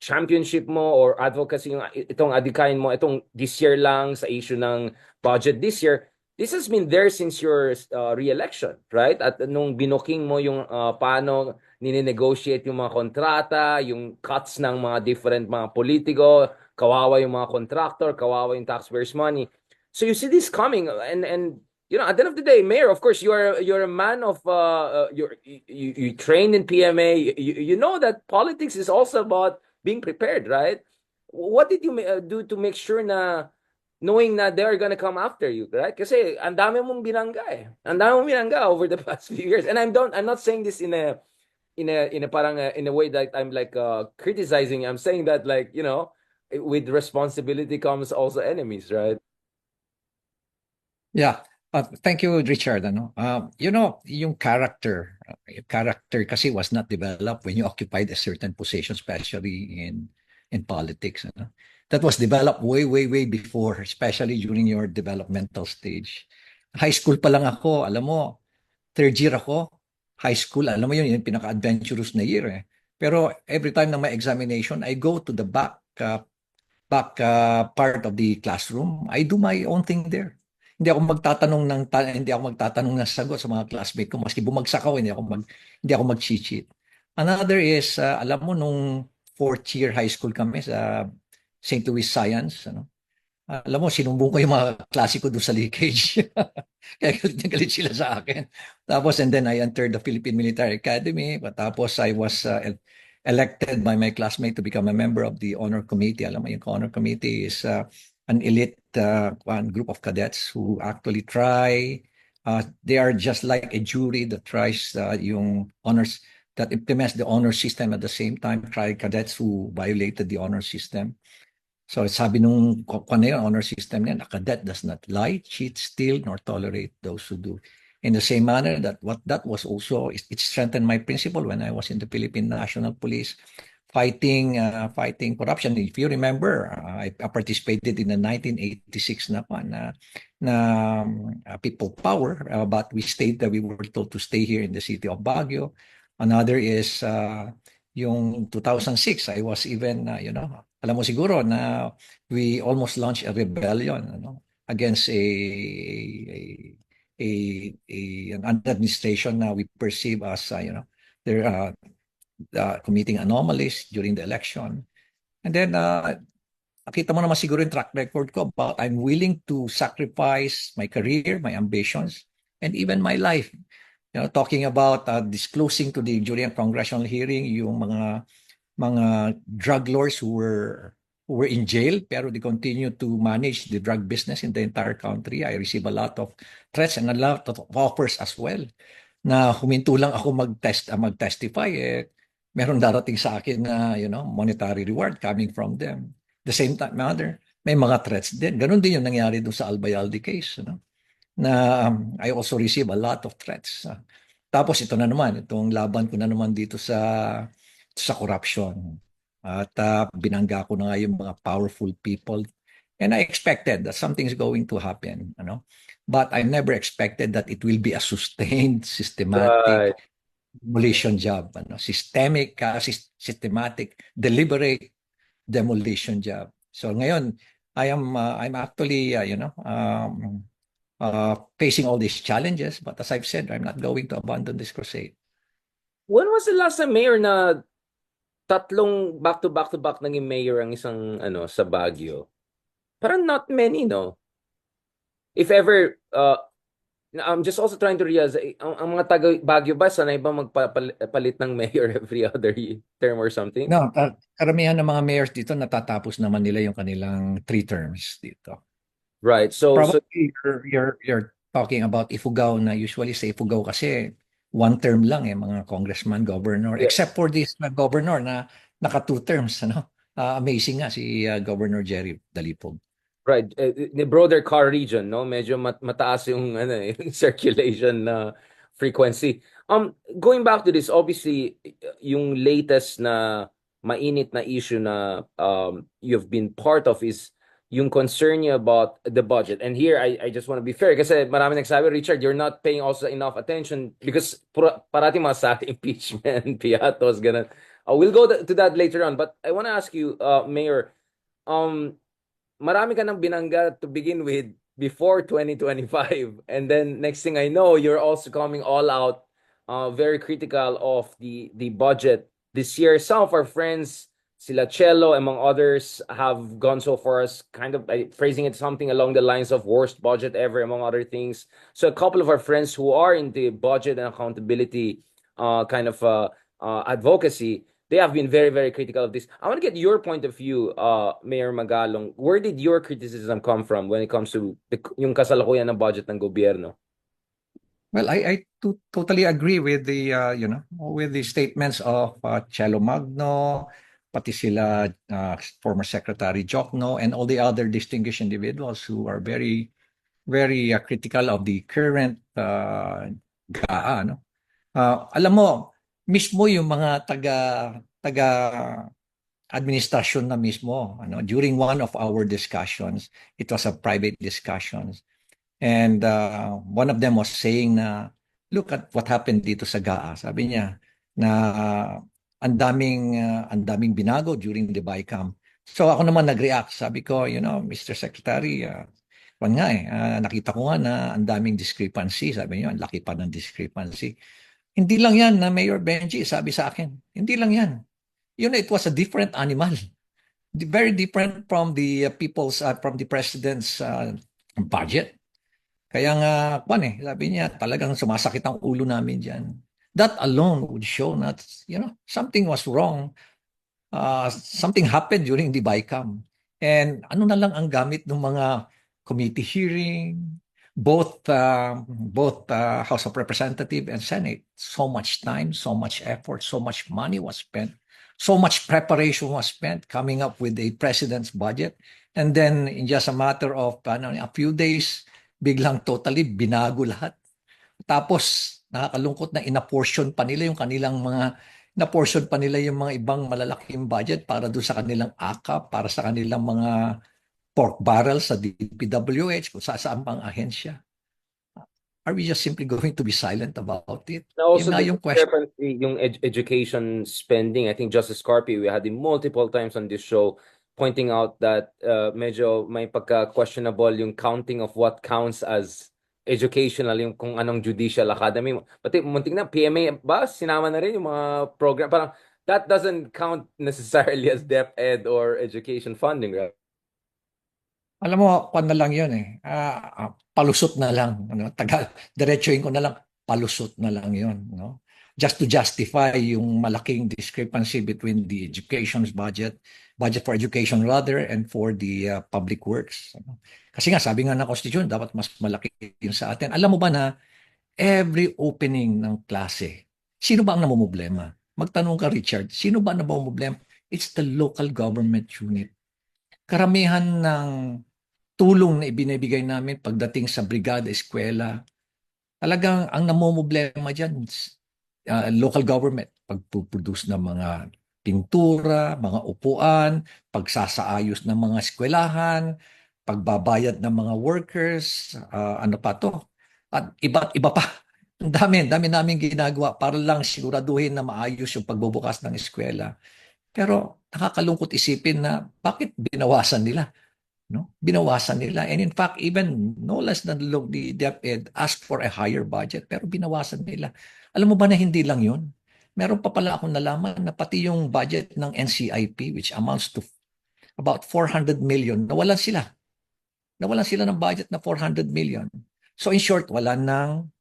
championship mo or advocacy, yung itong adikain mo, itong this year lang sa issue ng budget this year. This has been there since your re-election, right? At nung binoking mo yung paano nini-negotiate yung mga kontrata, yung cuts ng mga different mga politiko, kawawa yung mga contractor, kawawa yung taxpayers' money. So you see this coming, and you know, at the end of the day, Mayor, of course, you're a man of you trained in PMA. You know that politics is also about being prepared, right? What did you do to make sure na knowing na they're gonna come after you, right? Kasi ang dami mong binangga eh. Ang dami mong binangga over the past few years. And I'm not saying this in a parang in a way that I'm like criticizing. I'm saying that like, you know, with responsibility comes also enemies, right? Yeah. Thank you, Richard. Ano? Yung character kasi was not developed when you occupied a certain position, especially in politics. Ano? That was developed way, way, way before, especially during your developmental stage. High school pa lang ako, alam mo, third year ako, high school, alam mo yun, yung pinaka-adventurous na year eh. Pero every time na may examination, I go to the back part of the classroom. I do my own thing there. Hindi ako magtatanong ng sagot sa mga classmate ko maski bumagsak ako, hindi ako mag-cheat. Another is alam mo nung fourth year high school kami sa St. Louis Science, ano? Alam mo, sinumbong ko yung mga klase ko doon sa leakage. Kaya galit na galit sila sa akin. Tapos, and then I entered the Philippine Military Academy. Tapos, I was elected by my classmate to become a member of the Honor Committee. Alam mo, yung Honor Committee is an elite group of cadets who actually they are just like a jury that tries yung honors, that implements the honor system at the same time, try cadets who violated the honor system. So sabi nung honor system niya, a cadet does not lie, cheat, steal, nor tolerate those who do. In the same manner that was also, it strengthened my principle when I was in the Philippine National Police fighting corruption. If you remember, I participated in the 1986 people power, but we were told to stay here in the city of Baguio. Another is yung 2006, I was even, alam mo siguro na we almost launched a rebellion against an administration na we perceive as, they're committing anomalies during the election. And then, nakita mo naman siguro yung track record ko, but I'm willing to sacrifice my career, my ambitions, and even my life. Talking about disclosing to the during a congressional hearing yung mga drug lords who were in jail pero they continue to manage the drug business in the entire country. I receive a lot of threats and a lot of offers as well na huminto lang ako mag-testify meron darating sa akin na monetary reward coming from them. The same time, may mga threats din. Ganon din yung nangyari doon sa Albayalde case, na I also receive a lot of threats. Tapos ito na naman, itong laban ko na naman dito sa corruption. At binangga ko na nga yung mga powerful people. And I expected that something's going to happen, But I never expected that it will be a sustained, Right. systematic demolition job, systematic, deliberate demolition job. So ngayon, I'm actually, facing all these challenges. But as I've said, I'm not going to abandon this crusade. When was the last time, Mayor, na tatlong back to back naging mayor ang isang sa Baguio? Parang not many, no? If ever, I'm just also trying to realize, ang mga taga Baguio ba, sanay ba magpapalit ng mayor every other term or something? No, karamihan ng mga mayors dito natatapos naman nila yung kanilang 3 terms dito. Right. So Probably you're talking about Ifugao na usually sa Ifugao kasi 1 term lang mga congressman, governor, yeah, except for this governor na naka 2 terms, amazing nga si Governor Jerry Dalipog. right. The broader car region, no? Medyo mataas yung yung circulation na frequency. Going back to this, obviously yung latest na mainit na issue na you've been part of is yung concern niya about the budget. And here I just want to be fair kasi marami nagsabi, Richard, you're not paying also enough attention because parati mga sa impeachment, piatos, ganun. We'll go to that later on, but I want to ask you, Mayor, um marami ka nang binangga to begin with before 2025. And then next thing I know, you're also coming all out, very critical of the budget this year. Some of our friends, sila Cello, among others, have gone so far as kind of phrasing it something along the lines of worst budget ever, among other things. So a couple of our friends who are in the budget and accountability kind of advocacy, they have been very, very critical of this. I want to get your point of view, Mayor Magalong. Where did your criticism come from when it comes to yung kasalukuyan ng budget ng gobyerno? Well, I totally agree with the statements of Chelo Magno, pati sila former Secretary Jokno, and all the other distinguished individuals who are very, very critical of the current GAA. No? Alam mo, mismo yung mga taga administrasyon na mismo, during one of our discussions, it was a private discussions. And one of them was saying na, look at what happened dito sa GAA. Sabi niya na ang daming binago during the BICAM. So ako naman nag-react. Sabi ko, Mr. Secretary, nakita ko nga na ang daming discrepancy. Sabi niya, ang laki pa ng discrepancy. Hindi lang yan na Mayor Benji, sabi sa akin. Hindi lang yan. It was a different animal. Very different from the from the president's budget. Kaya nga, sabi niya, talagang sumasakit ang ulo namin dyan. That alone would show that, something was wrong. Something happened during the BICAM. And ano na lang ang gamit ng mga committee hearing, both House of Representatives and Senate. So much time, so much effort, so much money was spent. So much preparation was spent coming up with a president's budget. And then in just a matter of a few days, biglang totally binago lahat. Tapos nakakalungkot na inaportion pa nila yung mga ibang malalaking budget para doon sa kanilang AKAP, para sa kanilang mga pork barrels sa DPWH, kung saan pang ahensya. Are we just simply going to be silent about it? Now, also Yun nga the yung question. discrepancy, yung education spending. I think Justice Carpi, we had him multiple times on this show pointing out that medyo may pagka-questionable yung counting of what counts as educational, yung kung anong judicial academy. Pati munting na, PMA ba? Sinama na rin yung mga program. Parang that doesn't count necessarily as DepEd or education funding, right? Alam mo, kwan na lang yun eh. Palusot na lang. Ano? Diretsuhin ko na lang, palusot na lang yun. No? Just to justify yung malaking discrepancy between the education's budget for education rather, and for the public works. Ano? Kasi nga, sabi nga ng Constitution, dapat mas malaki yun sa atin. Alam mo ba na every opening ng klase, sino ba ang namumblema? Magtanong ka, Richard, sino ba ang namumblema? It's the local government unit. Karamihan ng tulong na ibinibigay namin pagdating sa brigada, eskwela, talagang ang namomroblema dyan, local government, pagpuproduce ng mga pintura, mga upuan, pagsasaayos ng mga eskwelahan, pagbabayad ng mga workers, ano pa to? At iba't iba pa. Ang dami namin ginagawa para lang siguraduhin na maayos yung pagbubukas ng eskwela. Pero nakakalungkot isipin na bakit binawasan nila? No? Binawasan nila. And in fact, even no less than the DepEd asked for a higher budget, pero binawasan nila. Alam mo ba na hindi lang yun? Meron pa pala akong nalaman na pati yung budget ng NCIP, which amounts to about 400 million, nawalan sila. Nawalan sila ng budget na 400 million. So in short, wala nang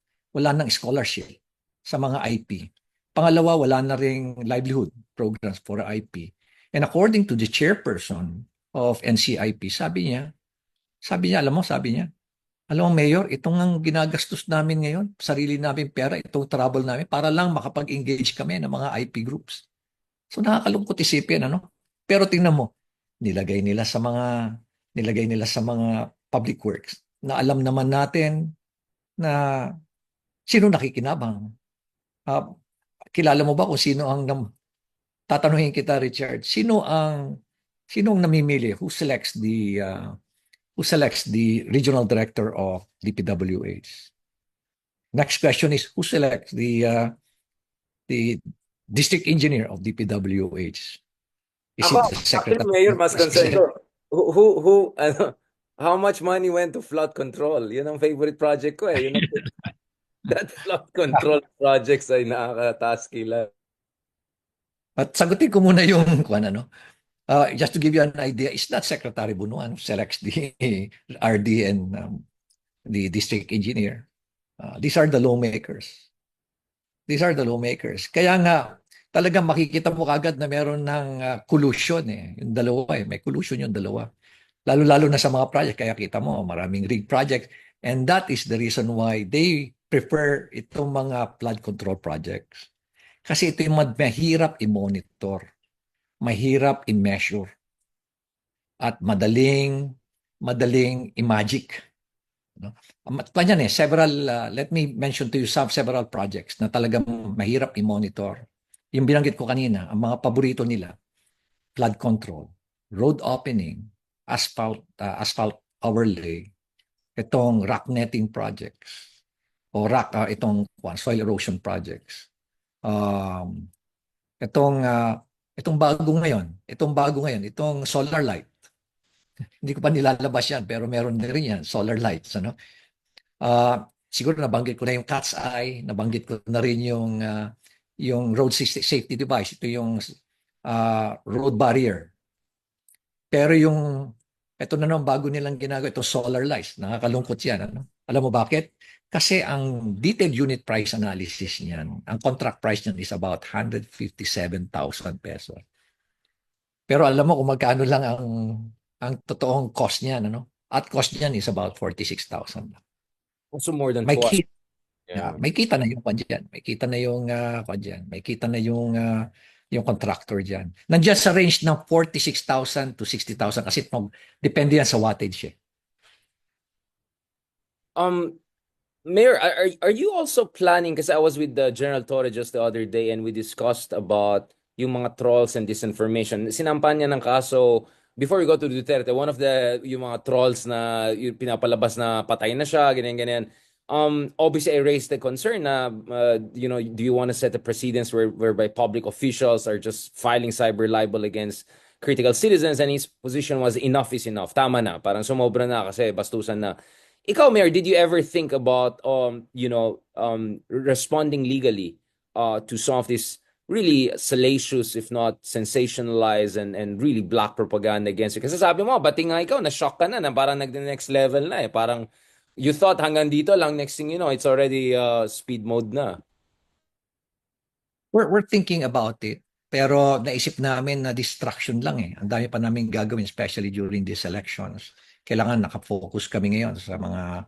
scholarship sa mga IP. Pangalawa, wala na ring livelihood programs for IP. And according to the chairperson of NCIP, sabi niya, alam mo, Mayor, itong ang ginagastos namin ngayon, sarili namin pera, itong trouble namin, para lang makapag-engage kami ng mga IP groups. So nakakalungkot isipin, ano? Pero tingnan mo, nilagay nila sa mga nilagay nila sa mga public works na alam naman natin na sino nakikinabang. Ah, kilala mo ba kung tatanungin kita, Richard, sino ang namimili? Who selects the regional director of DPWH? Next question is, who selects the district engineer of DPWH? Is Ako, it the actually, secretary? Mayor, mas concerned ko. Ano, how much money went to flood control? Yun ang favorite project ko eh. That flood control projects ay nakaka-tasky lang. At sagutin ko muna yung kung ano. Just to give you an idea, it's not Secretary Bunuan who selects the RD and the district engineer. These are the lawmakers. These are the lawmakers. Kaya nga, talagang makikita mo kagad na meron ng collusion eh. Yung dalawa eh. May collusion yung dalawa. Lalo-lalo na sa mga project. Kaya kita mo, maraming rig project. And that is the reason why they prefer itong mga flood control projects. Kasi ito yung mahirap i-monitor, mahirap i-measure, at madaling i-magic. No? Kanyan eh, let me mention to you several projects na talagang mahirap i-monitor. Yung binanggit ko kanina, ang mga paborito nila, flood control, road opening, asphalt overlay, itong rock netting projects, o soil erosion projects. Um, itong bago ngayon, itong solar light. Hindi ko pa nilalabas yan, pero meron din rin yan, solar lights. Ano? Siguro nabanggit ko na yung cat's eye, nabanggit ko na rin yung road safety device, ito yung road barrier. Pero ito na naman bago nilang ginagawa, itong solar lights, nakakalungkot yan. Ano? Alam mo bakit? Kasi ang detailed unit price analysis niyan, ang contract price niyan is about 157,000 pesos. Pero alam mo kung magkano lang ang totoong cost niyan, ano? At cost niyan is about 46,000. Also more than May twice. kita, Yeah. may kita na yung kwan dyan. May kita na yung kwan dyan. May kita na yung contractor diyan. Nandiyan sa range ng 46,000 to 60,000 kasi depende yan sa wattage eh. Um, Mayor, are you also planning, because I was with the General Torre just the other day and we discussed about yung mga trolls and disinformation. Sinampan niya ng kaso before we go to Duterte, one of yung mga trolls na yung pinapalabas na patay na siya, ganyan-ganyan. Obviously, I raised the concern na, do you want to set a precedence whereby public officials are just filing cyber libel against critical citizens? And his position was enough is enough. Tama na. Parang sumobra na kasi bastusan na. Ikaw, Mayor, did you ever think about responding legally to some of these really salacious, if not sensationalized and really black propaganda against you. Kasi sabi mo, bating nga ikaw, na-shock ka na parang nag-next level na eh. Parang you thought hanggang dito lang, next thing you know, it's already speed mode na. We're thinking about it, pero naisip namin na distraction lang eh. Ang dami pa namin gagawin, especially during these elections. Kailangan nakafocus kami ngayon sa mga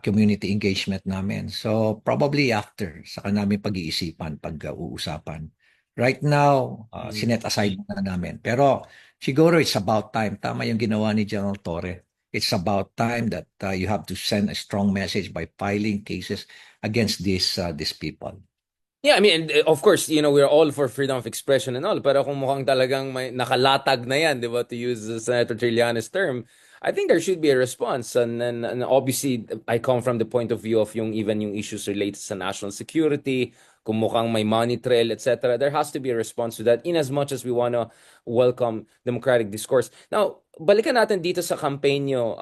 community engagement namin. So probably after, saka namin pag-iisipan, pag-uusapan. Right now, sinet aside na namin. Pero siguro it's about time. Tama yung ginawa ni General Torre. It's about time that you have to send a strong message by filing cases against these people. Yeah, I mean, and, of course, we're all for freedom of expression and all, pero kung mukhang talagang may nakalatag na yan, di ba, to use Senator Trillanes' term, I think there should be a response. And obviously, I come from the point of view of even yung issues related sa national security, kung mukhang may money trail, etc. There has to be a response to that in as much as we want to welcome democratic discourse. Now, balikan natin dito sa campaign nyo,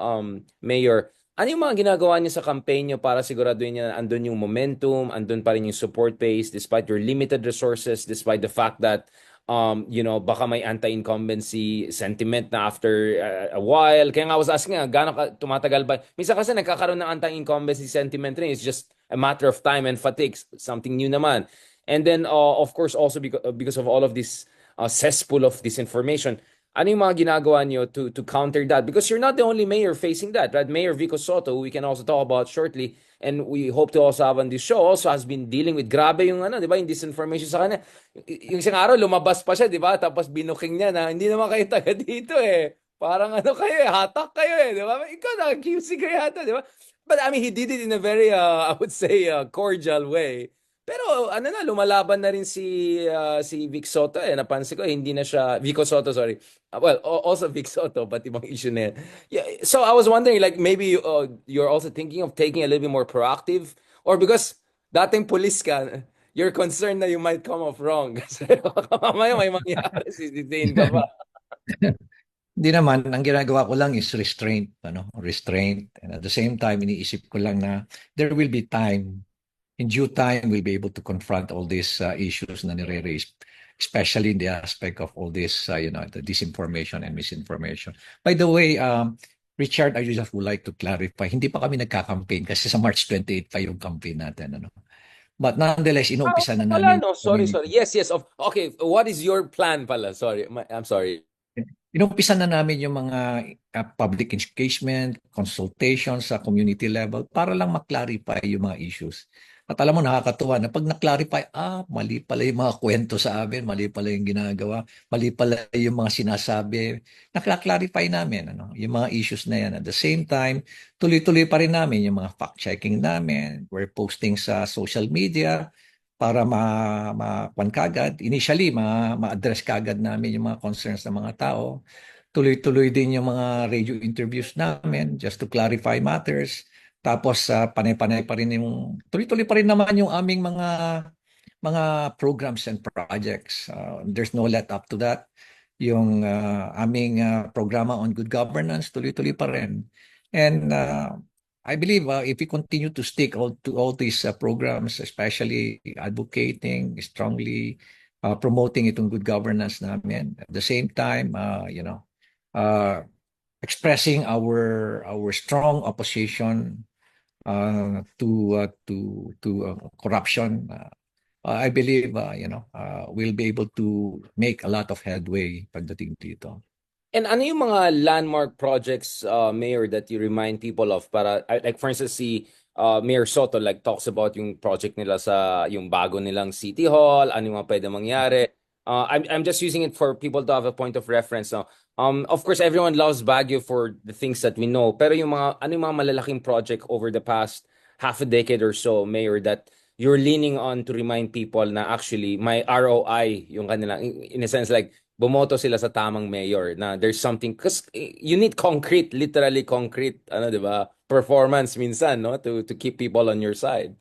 Mayor. Ano yung mga ginagawa niyo sa campaign niyo para siguraduhin niyo na andun yung momentum, andun pa rin yung support base despite your limited resources, despite the fact that baka may anti-incumbency sentiment na after a while. Kaya nga I was asking gaano ka tumatagal ba? Minsan kasi nagkakaroon ng anti-incumbency sentiment rin. It's just a matter of time and fatigue, something new naman. And then of course also because of all of this cesspool of disinformation, ano yung mga ginagawa niyo to counter that? Because you're not the only mayor facing that, right? Mayor Vico Soto, who we can also talk about shortly, and we hope to also have on this show, also has been dealing with grabe yung di ba, yung disinformation sa kanya. Yung isang araw, lumabas pa siya, di ba? Tapos binuking niya na, hindi naman kayo taga dito eh. Parang kayo eh, hatak kayo eh, di ba? Ikaw na, QC kayo yata, di ba? But I mean, he did it in a very, I would say, cordial way. Pero lumalaban na rin si Vic Soto eh. Napansin ko hindi na siya Vico Soto, sorry. Well, also Vic Soto, but ibang issue na yan. Yeah, so I was wondering like maybe you're also thinking of taking a little bit more proactive or because dating police ka, you're concerned that you might come off wrong kasi baka mamaya may mangyari, detain ka pa. Hindi naman, ang ginagawa ko lang is restraint, restraint. And at the same time, iniisip ko lang na there will be time, in due time, we'll be able to confront all these issues na nire-raise, especially in the aspect of all this, the disinformation and misinformation. By the way, Richard, I just would like to clarify, hindi pa kami nagka-campaign kasi sa March 28 pa yung campaign natin. But nonetheless, inuumpisa na Wala namin. no, sorry, sorry. Yes, yes. Okay, what is your plan pala? Sorry, I'm sorry. Inumpisa na namin yung mga public engagement, consultation sa community level para lang ma-clarify yung mga issues. At alam mo, nakakatuwa na pag na-clarify, mali pala yung mga kwento sa amin, mali pala yung ginagawa, mali pala yung mga sinasabi. Nakla-clarify namin yung mga issues na yan. At the same time, tuloy-tuloy pa rin namin yung mga fact-checking namin. We're posting sa social media para ma-kwan kagad. Initially, ma-address kagad namin yung mga concerns ng mga tao. Tuloy-tuloy din yung mga radio interviews namin just to clarify matters. Tapos panay-panay pa rin tuloy-tuloy pa rin naman yung aming mga programs and projects. There's no let up to that. Yung aming programa on good governance, tuloy-tuloy pa rin. And I believe if we continue to stick to all these programs, especially advocating, strongly promoting itong good governance namin, at the same time, uh, expressing our strong opposition to corruption. I believe, we'll be able to make a lot of headway pagdating dito. And ano yung mga landmark projects, Mayor, that you remind people of? Para, like for instance, si Mayor Soto like talks about yung project nila sa yung bago nilang City Hall, ano yung mga pwede mangyari. I'm just using it for people to have a point of reference. No? Of course, everyone loves Baguio for the things that we know. Pero ano yung mga malalaking project over the past half a decade or so, Mayor, that you're leaning on to remind people na actually may ROI yung kanilang, in a sense like, bumoto sila sa tamang mayor na there's something because you need concrete, literally concrete, 'di ba? Performance minsan, no, to keep people on your side.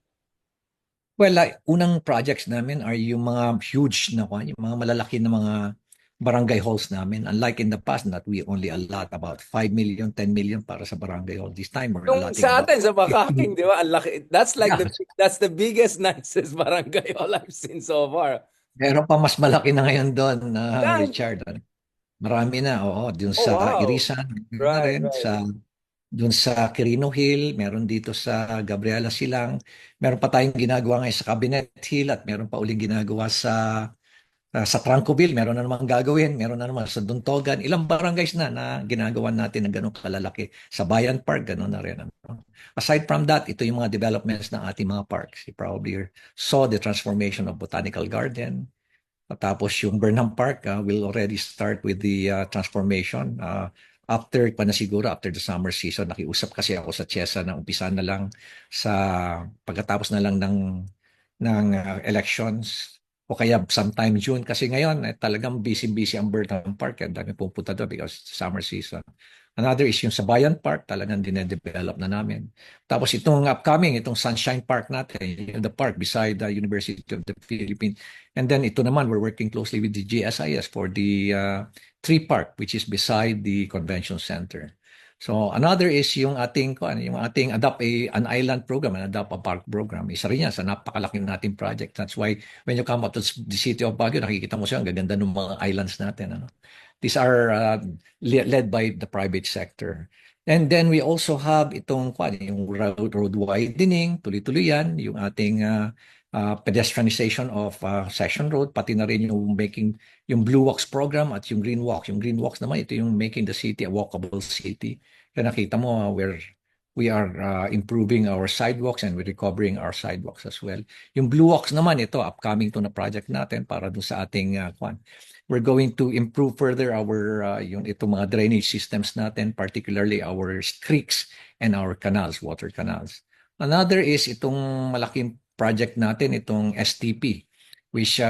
Well, unang projects namin are yung mga huge yung mga malalaki na mga barangay halls namin. Unlike in the past that we only allot about 5 million, 10 million para sa barangay hall. This time we're Yung allotting sa about atin sa 50. Bakaking, 'di ba? Ang laki. That's like Yeah. that's the biggest nicest barangay hall I've seen so far. Meron pa mas malaki na ngayon doon, Saan? Richard. Marami na, oo. Doon Oh, sa wow. Irisan, meron na Right, rin. right. Doon sa Quirino Hill, meron dito sa Gabriela Silang. Meron pa tayong ginagawa ngayon sa Cabinet Hill at meron pa uling ginagawa sa Trancoville. Meron na naman gagawin. Meron na naman sa Duntogan. Ilang barangays na ginagawa natin ng ganun kalalaki. Sa Bayan Park, ganun na rin. Ano. Aside from that, ito yung mga developments ng ating mga parks. You probably saw the transformation of Botanical Garden. Tapos yung Burnham Park will already start with the transformation. After pa na siguro, after the summer season, nakiusap kasi ako sa Chesa na umpisa na lang sa pagkatapos na lang ng elections o kaya sometime June kasi ngayon talagang busy-busy ang Burnham Park. Ang dami pupunta doon because summer season. Another is yung sa Bayan Park, talagang dinedevelop na namin. Tapos itong upcoming, itong Sunshine Park natin, the park beside the University of the Philippines. And then ito naman, we're working closely with the GSIS for the tree park, which is beside the convention center. So another is yung ating adopt an island program, an adopt a park program. Isa rin yan sa napakalaking nating project. That's why when you come up to the city of Baguio, nakikita mo siya, ang gaganda ng mga islands natin. Ano? These are led by the private sector. And then we also have yung road widening, tuloy-tuloy yan, yung ating pedestrianization of Session Road, pati na rin yung making yung Blue Walks program at yung Green Walks. Yung Green Walks naman, ito yung making the city a walkable city. Kaya nakita mo, we are improving our sidewalks and we're recovering our sidewalks as well. Yung Blue Walks naman, ito, upcoming to na project natin para dun sa ating we're going to improve further our itong mga drainage systems natin, particularly our creeks and our canals, water canals. Another is itong malaking project natin, itong STP, which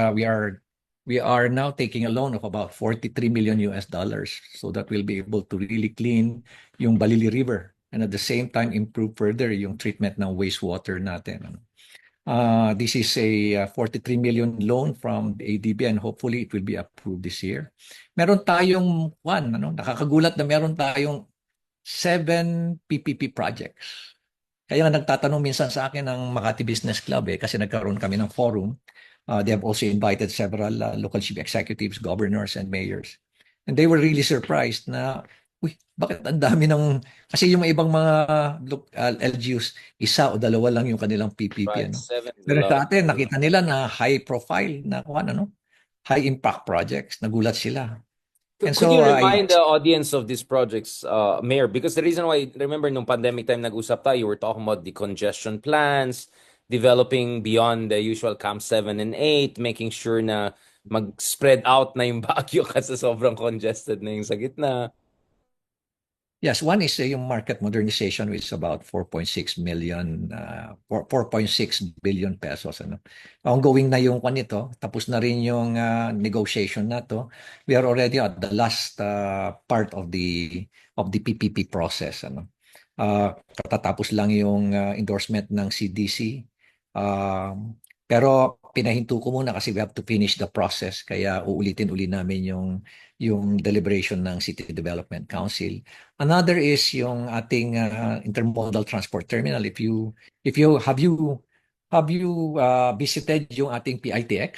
we are now taking a loan of about 43 million US dollars so that we'll be able to really clean yung Balili River and at the same time improve further yung treatment ng wastewater natin. Ano. This is a 43 million loan from the ADB and hopefully it will be approved this year. Meron tayong nakakagulat na meron tayong 7 PPP projects. Kaya nga nagtatanong minsan sa akin ng Makati Business Club kasi nagkaroon kami ng forum. They have also invited several local chief executives, governors, and mayors. And they were really surprised na, uy, bakit ang dami kasi yung ibang mga LGUs, isa o dalawa lang yung kanilang PPP. Right, Ano? seven is a Pero lot. sa atin, nakita nila na high profile na high impact projects. Nagulat sila. And Could you so, remind the audience of these projects, Mayor? Because the reason why, remember nung pandemic time nag-usap tayo, you were talking about the congestion plans, developing beyond the usual Camp 7 and 8, making sure na mag-spread out na yung Baguio kasi sobrang congested na yung sa gitna. yes, one is yung market modernization, which is about 4.6 billion pesos. Ano. Ongoing na yung nito. Tapos na rin yung negotiation na to. We are already at the last part of the PPP process. Ano. Katatapos lang yung endorsement ng CDC. Pero pinahinto ko muna kasi we have to finish the process. Kaya uulitin uli namin yung deliberation ng City Development Council. Another is yung ating intermodal transport terminal. If you visited yung ating PITX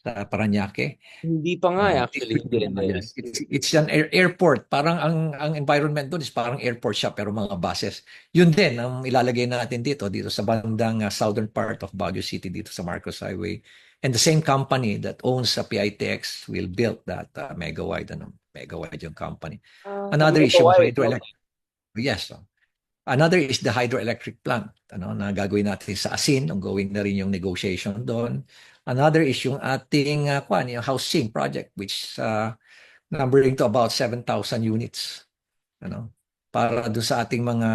sa Parañaque? Hindi pa nga actually. Hindi, hindi. Yes. It's an airport. Parang ang environment doon is parang airport siya pero mga buses. Yun din ang ilalagay natin dito sa bandang southern part of Baguio City dito sa Marcos Highway. And the same company that owns sa PITX will build that mega-wide yung company. Another is Mega yung wide, no? hydroelectric. Yes. Another is the hydroelectric plant na gagawin natin sa Asin. Ongoing na rin yung negotiation doon. Another is yung ating yung housing project which numbering to about 7,000 units. Ano? Para doon sa ating mga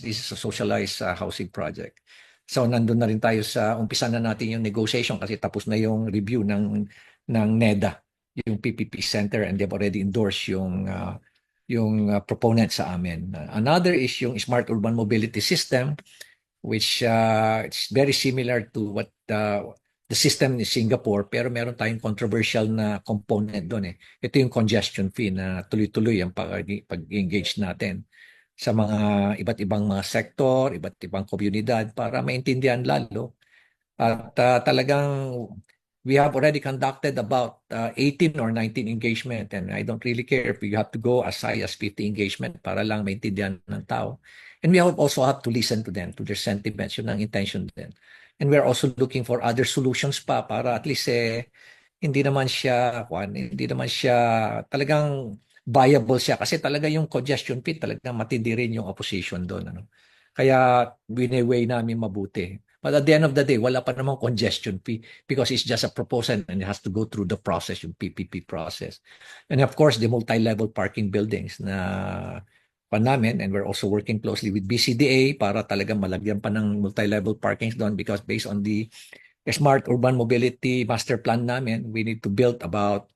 this is a socialized housing project. So nandun na rin tayo sa umpisa na natin yung negotiation kasi tapos na yung review ng NEDA, yung PPP Center and they've already endorsed yung proponent sa amin. Another is yung Smart Urban Mobility System which it's very similar to what the system in Singapore pero meron tayong controversial na component doon eh. Ito yung congestion fee na tuloy-tuloy ang pag-engage natin sa mga iba't ibang mga sektor, iba't ibang komunidad para maintindihan lalo at talagang We have already conducted about 18 or 19 engagement, and I don't really care if you have to go as high as 50 engagement para lang maintindihan ng tao. And we also have to listen to them, to their sentiments, yun ang intention din. And we're also looking for other solutions pa para at least hindi naman siya, hindi naman siya talagang viable siya kasi talaga yung congestion fee talagang matindi rin yung opposition doon, ano. Kaya bine-weigh namin mabuti. But at the end of the day, wala pa namang congestion fee because it's just a proposal and it has to go through the process, yung PPP process. And of course, the multi-level parking buildings na pa namin, and we're also working closely with BCDA para talagang malagyan pa ng multi-level parkings doon because based on the smart urban mobility master plan namin, we need to build about,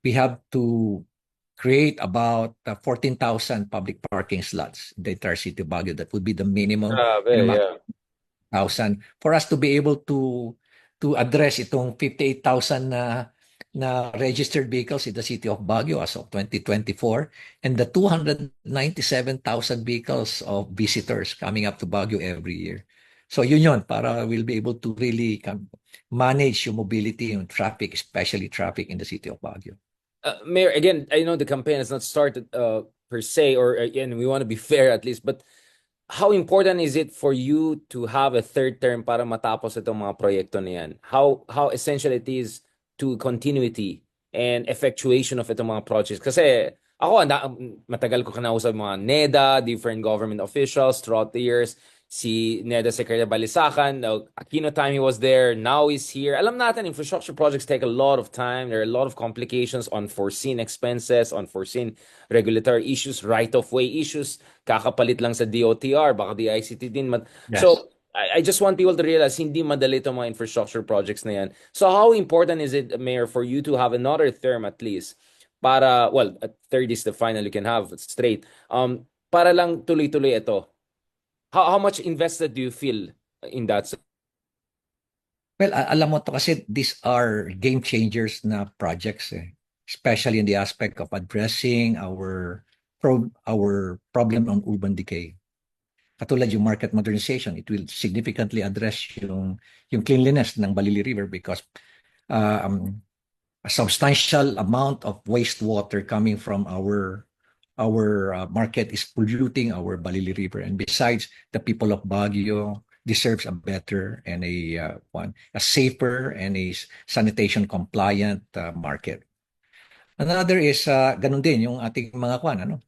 we have to create about 14,000 public parking slots in the entire city of Baguio. That would be the minimum and a Grabe, maximum yeah. 1,000 for us to be able to address itong 58,000 na registered vehicles in the city of Baguio as of 2024 and the 297,000 vehicles of visitors coming up to Baguio every year. So yun para we'll be able to really manage yung mobility and traffic, especially traffic in the city of Baguio. Mayor, again, I know the campaign has not started per se, or again, we want to be fair at least, but how important is it for you to have a third term para matapos itong mga proyekto na yan? How essential it is to continuity and effectuation of itong mga projects? Kasi ako, matagal ko kinausap mga NEDA, different government officials throughout the years. Si NEDA Secretary Balisacan, Aquino time he was there, now he's here. Alam natin, infrastructure projects take a lot of time. There are a lot of complications, unforeseen expenses, unforeseen regulatory issues, right-of-way issues. Kakapalit lang sa DOTR, baka DICT din. Yes. So, I just want people to realize hindi madali itong mga infrastructure projects na yan. So, how important is it, Mayor, for you to have another term at least para, well, a third is the final you can have straight. Para lang tuloy-tuloy ito. How much invested do you feel in that? Well, alam mo to kasi these are game changers na projects especially in the aspect of addressing our problem on urban decay. Katulad yung market modernization, it will significantly address yung cleanliness ng Balili River because um, a substantial amount of wastewater coming from our market is polluting our Balili River. And besides, the people of Baguio deserves a better and a safer and a sanitation compliant market. Another is ganun din yung ating mga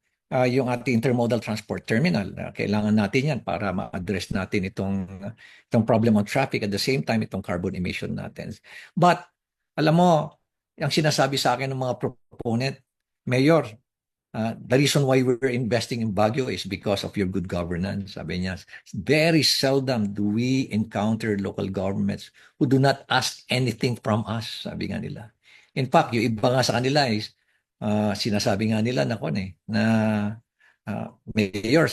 yung ating intermodal transport terminal. Kailangan natin yan para ma-address natin itong problem of traffic at the same time itong carbon emission natin. But alam mo, ang sinasabi sa akin ng mga proponent, Mayor, the reason why we're investing in Baguio is because of your good governance. Sabi niya, very seldom do we encounter local governments who do not ask anything from us, sabi nga nila. In fact, yung iba nga sa kanila is, sinasabi nga nila na Mayor,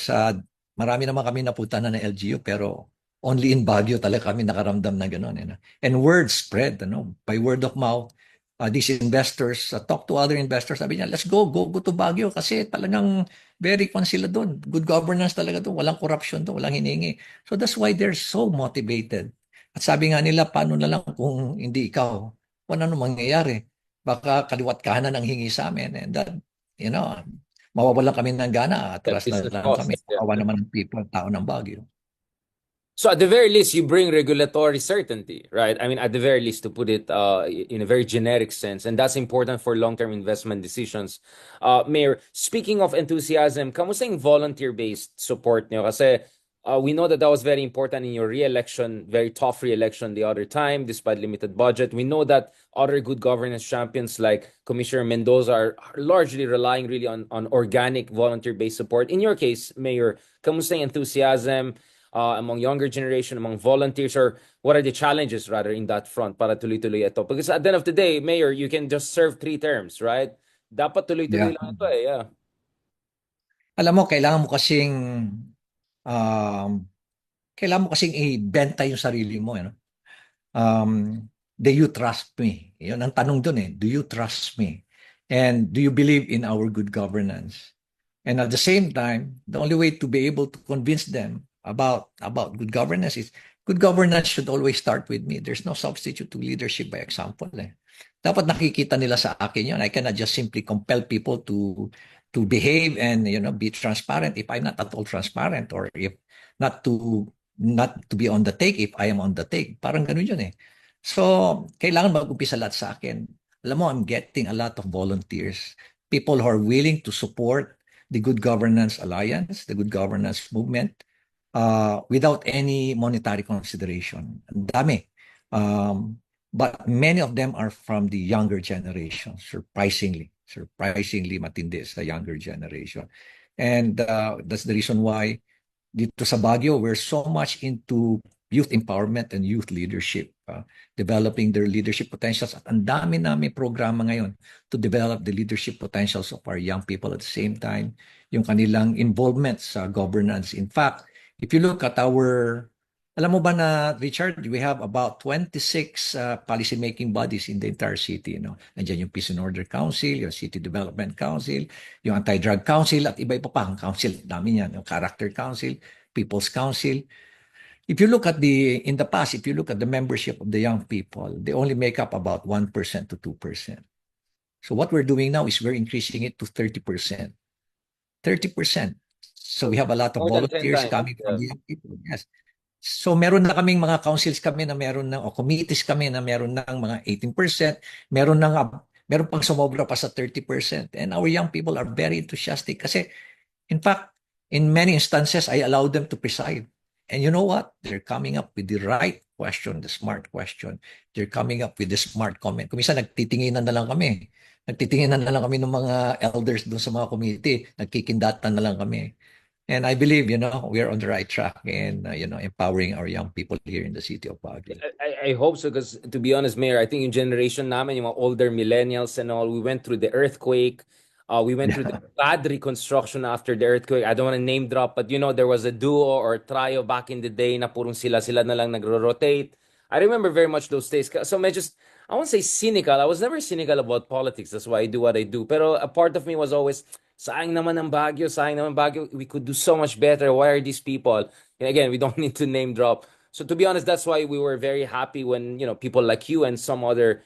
marami naman kami napunta na LGU, pero only in Baguio talaga kami nakaramdam na gano'n. And word spread, by word of mouth, these investors, talk to other investors, sabi niya, let's go to Baguio kasi talagang very sila doon. Good governance talaga doon. Walang corruption doon, walang hiningi. So that's why they're so motivated. At sabi nga nila, paano na lang kung hindi ikaw? Ano mangyayari? Baka kaliwat kanan ang hingi sa amin. And that, mawawalan kami ng gana. The Atras na business lang kami. costs. Yeah. Kawawa naman ng people, tao ng Baguio. So at the very least, you bring regulatory certainty, right? I mean, at the very least, to put it in a very generic sense, and that's important for long-term investment decisions. Mayor, speaking of enthusiasm, kamusta yung volunteer-based support niyo? Kasi we know that was very important in your re-election, very tough re-election the other time, despite limited budget. We know that other good governance champions like Commissioner Mendoza are largely relying really on organic volunteer-based support. In your case, Mayor, kamusta yung enthusiasm among younger generation, among volunteers, or what are the challenges rather in that front para tuloy-tuloy ito? Because at the end of the day, Mayor, you can just serve 3 terms, right? Dapat tuloy-tuloy Yeah. lang ito yeah. Alam mo, um, kailangan mo kasing ibenta yung sarili mo. Do you trust me? Yun ang tanong dun Do you trust me? And do you believe in our good governance? And at the same time, the only way to be able to convince them about good governance is good governance should always start with me. There's no substitute to leadership by example eh. Dapat nakikita nila sa akin yun. I cannot just simply compel people to behave and be transparent if I'm not at all transparent, or if not to not to be on the take if I am on the take. Parang ganun yun eh. So, kailangan mag-umpisa lahat sa akin. Alam mo, I'm getting a lot of volunteers, people who are willing to support the Good Governance Alliance, the Good Governance Movement, without any monetary consideration. Ang dami. But many of them are from the younger generation, surprisingly matindi sa younger generation. And that's the reason why dito sa Baguio, we're so much into youth empowerment and youth leadership, developing their leadership potentials. At ang dami namin programa ngayon to develop the leadership potentials of our young people, at the same time, yung kanilang involvement sa governance. In fact, if you look at alam mo ba na, Richard, we have about 26 policy-making bodies in the entire city. Nandiyan yung Peace and Order Council, yung City Development Council, yung Anti-Drug Council, at iba-iba pa ang council. Dami yan. Yung Character Council, People's Council. If you look in the past, if you look at the membership of the young people, they only make up about 1% to 2%. So what we're doing now is we're increasing it to 30%. 30%. So we have a lot of More than 10 volunteers times. coming from the young people. Yes. So meron na kaming mga councils kami na meron ng, o committees kami na meron ng mga 18%, meron pang sumobra pa sa 30%. And our young people are very enthusiastic kasi, in fact, in many instances, I allow them to preside. And you know what? They're coming up with the right question, the smart question. They're coming up with the smart comment. Kung minsan, nagtitinginan na lang kami. Nagtitinginan na lang kami ng mga elders doon sa mga committee. Nagkikindatan na lang kami. And I believe, we are on the right track in, empowering our young people here in the city of Baguio. I hope so, because to be honest, Mayor, I think yung generation namin, yung mga older millennials and all, we went through the earthquake. We went through the bad reconstruction after the earthquake. I don't want to name drop, but there was a duo or trio back in the day na purong sila na lang nagro-rotate. I remember very much those days. So I won't say cynical. I was never cynical about politics. That's why I do what I do. Pero a part of me was always, sayang naman ang Baguio, sayang naman Baguio. We could do so much better. Why are these people? And again, we don't need to name drop. So to be honest, that's why we were very happy when people like you and some other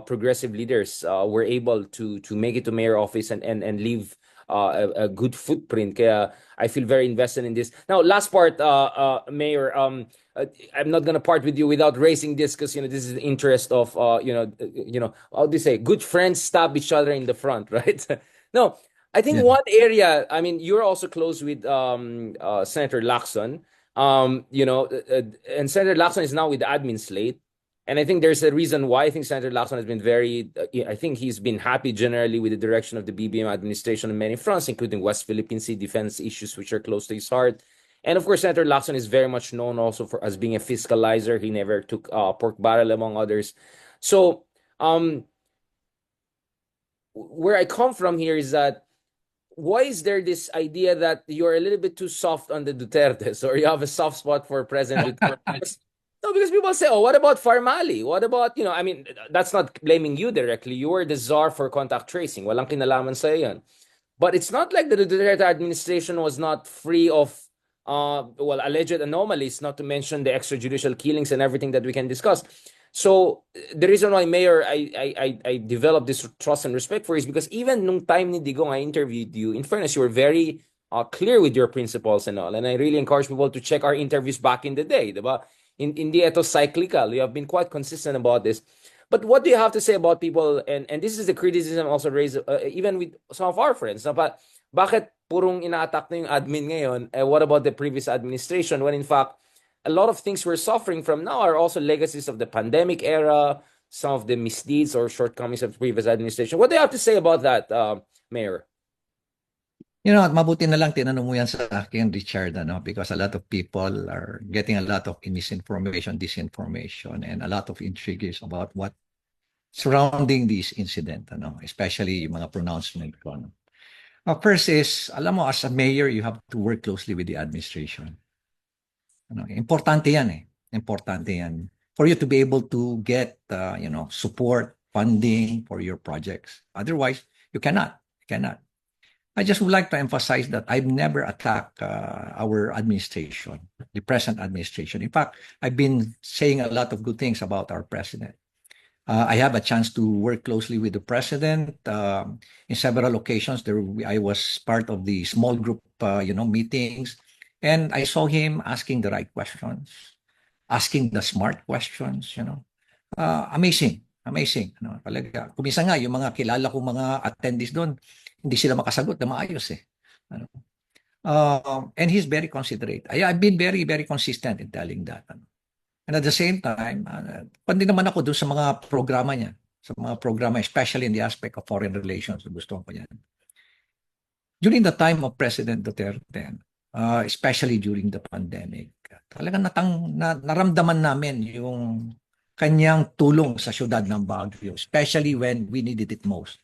progressive leaders were able to make it to mayor office and leave a good footprint. Kaya I feel very invested in this. Now, last part, Mayor. I'm not gonna part with you without raising this, because this is the interest of how do you say, good friends stab each other in the front, right? No, I think one area. I mean, you're also close with Senator Lacson. And Senator Lacson is now with the admin slate. And I think there's a reason why I think Senator Lacson has been I think he's been happy generally with the direction of the BBM administration on many fronts, including West Philippine Sea defense issues, which are close to his heart. And of course, Senator Lacson is very much known also as being a fiscalizer. He never took pork barrel, among others. So where I come from here is that, why is there this idea that you're a little bit too soft on the Dutertes, or you have a soft spot for President Duterte? No, because people say, oh, what about Farmali? What about, I mean, that's not blaming you directly. You were the czar for contact tracing. Walang kinalaman sa'yo yan. But it's not like the Duterte administration was not free of, alleged anomalies, not to mention the extrajudicial killings and everything that we can discuss. So the reason why, Mayor, I developed this trust and respect for you is because even nung time ni Digong I interviewed you, in fairness, you were very clear with your principles and all. And I really encourage people to check our interviews back in the day, diba? In the ethos cyclical, you have been quite consistent about this. But what do you have to say about people? And this is the criticism also raised even with some of our friends. No? But bakit purong ina-attack na yung admin ngayon? What about the previous administration? When in fact, a lot of things we're suffering from now are also legacies of the pandemic era, some of the misdeeds or shortcomings of previous administration. What do you have to say about that, Mayor? At mabuti na lang tinanong mo yan sa akin, Richard, because a lot of people are getting a lot of misinformation, disinformation, and a lot of intrigues about what surrounding this incident, especially yung mga pronouncement ko. First is, alam mo, as a mayor, you have to work closely with the administration. Importante yan eh. Importante yan. For you to be able to get, support, funding for your projects. Otherwise, you cannot. You cannot. I just would like to emphasize that I've never attacked our administration, the present administration. In fact, I've been saying a lot of good things about our president. I have a chance to work closely with the president in several occasions. I was part of the small group, meetings, and I saw him asking the right questions, asking the smart questions. Amazing, amazing. Talaga. Kumisa nga, yung mga kilala kong mga attendees doon, hindi sila makasagot na maayos eh. Ano? And he's very considerate. I've been very, very consistent in telling that. And at the same time, pandi naman ako doon sa mga programa niya. Sa mga programa, especially in the aspect of foreign relations. Gusto ko yan. During the time of President Duterte, especially during the pandemic, talagang naramdaman namin yung kanyang tulong sa syudad ng Baguio, especially when we needed it most.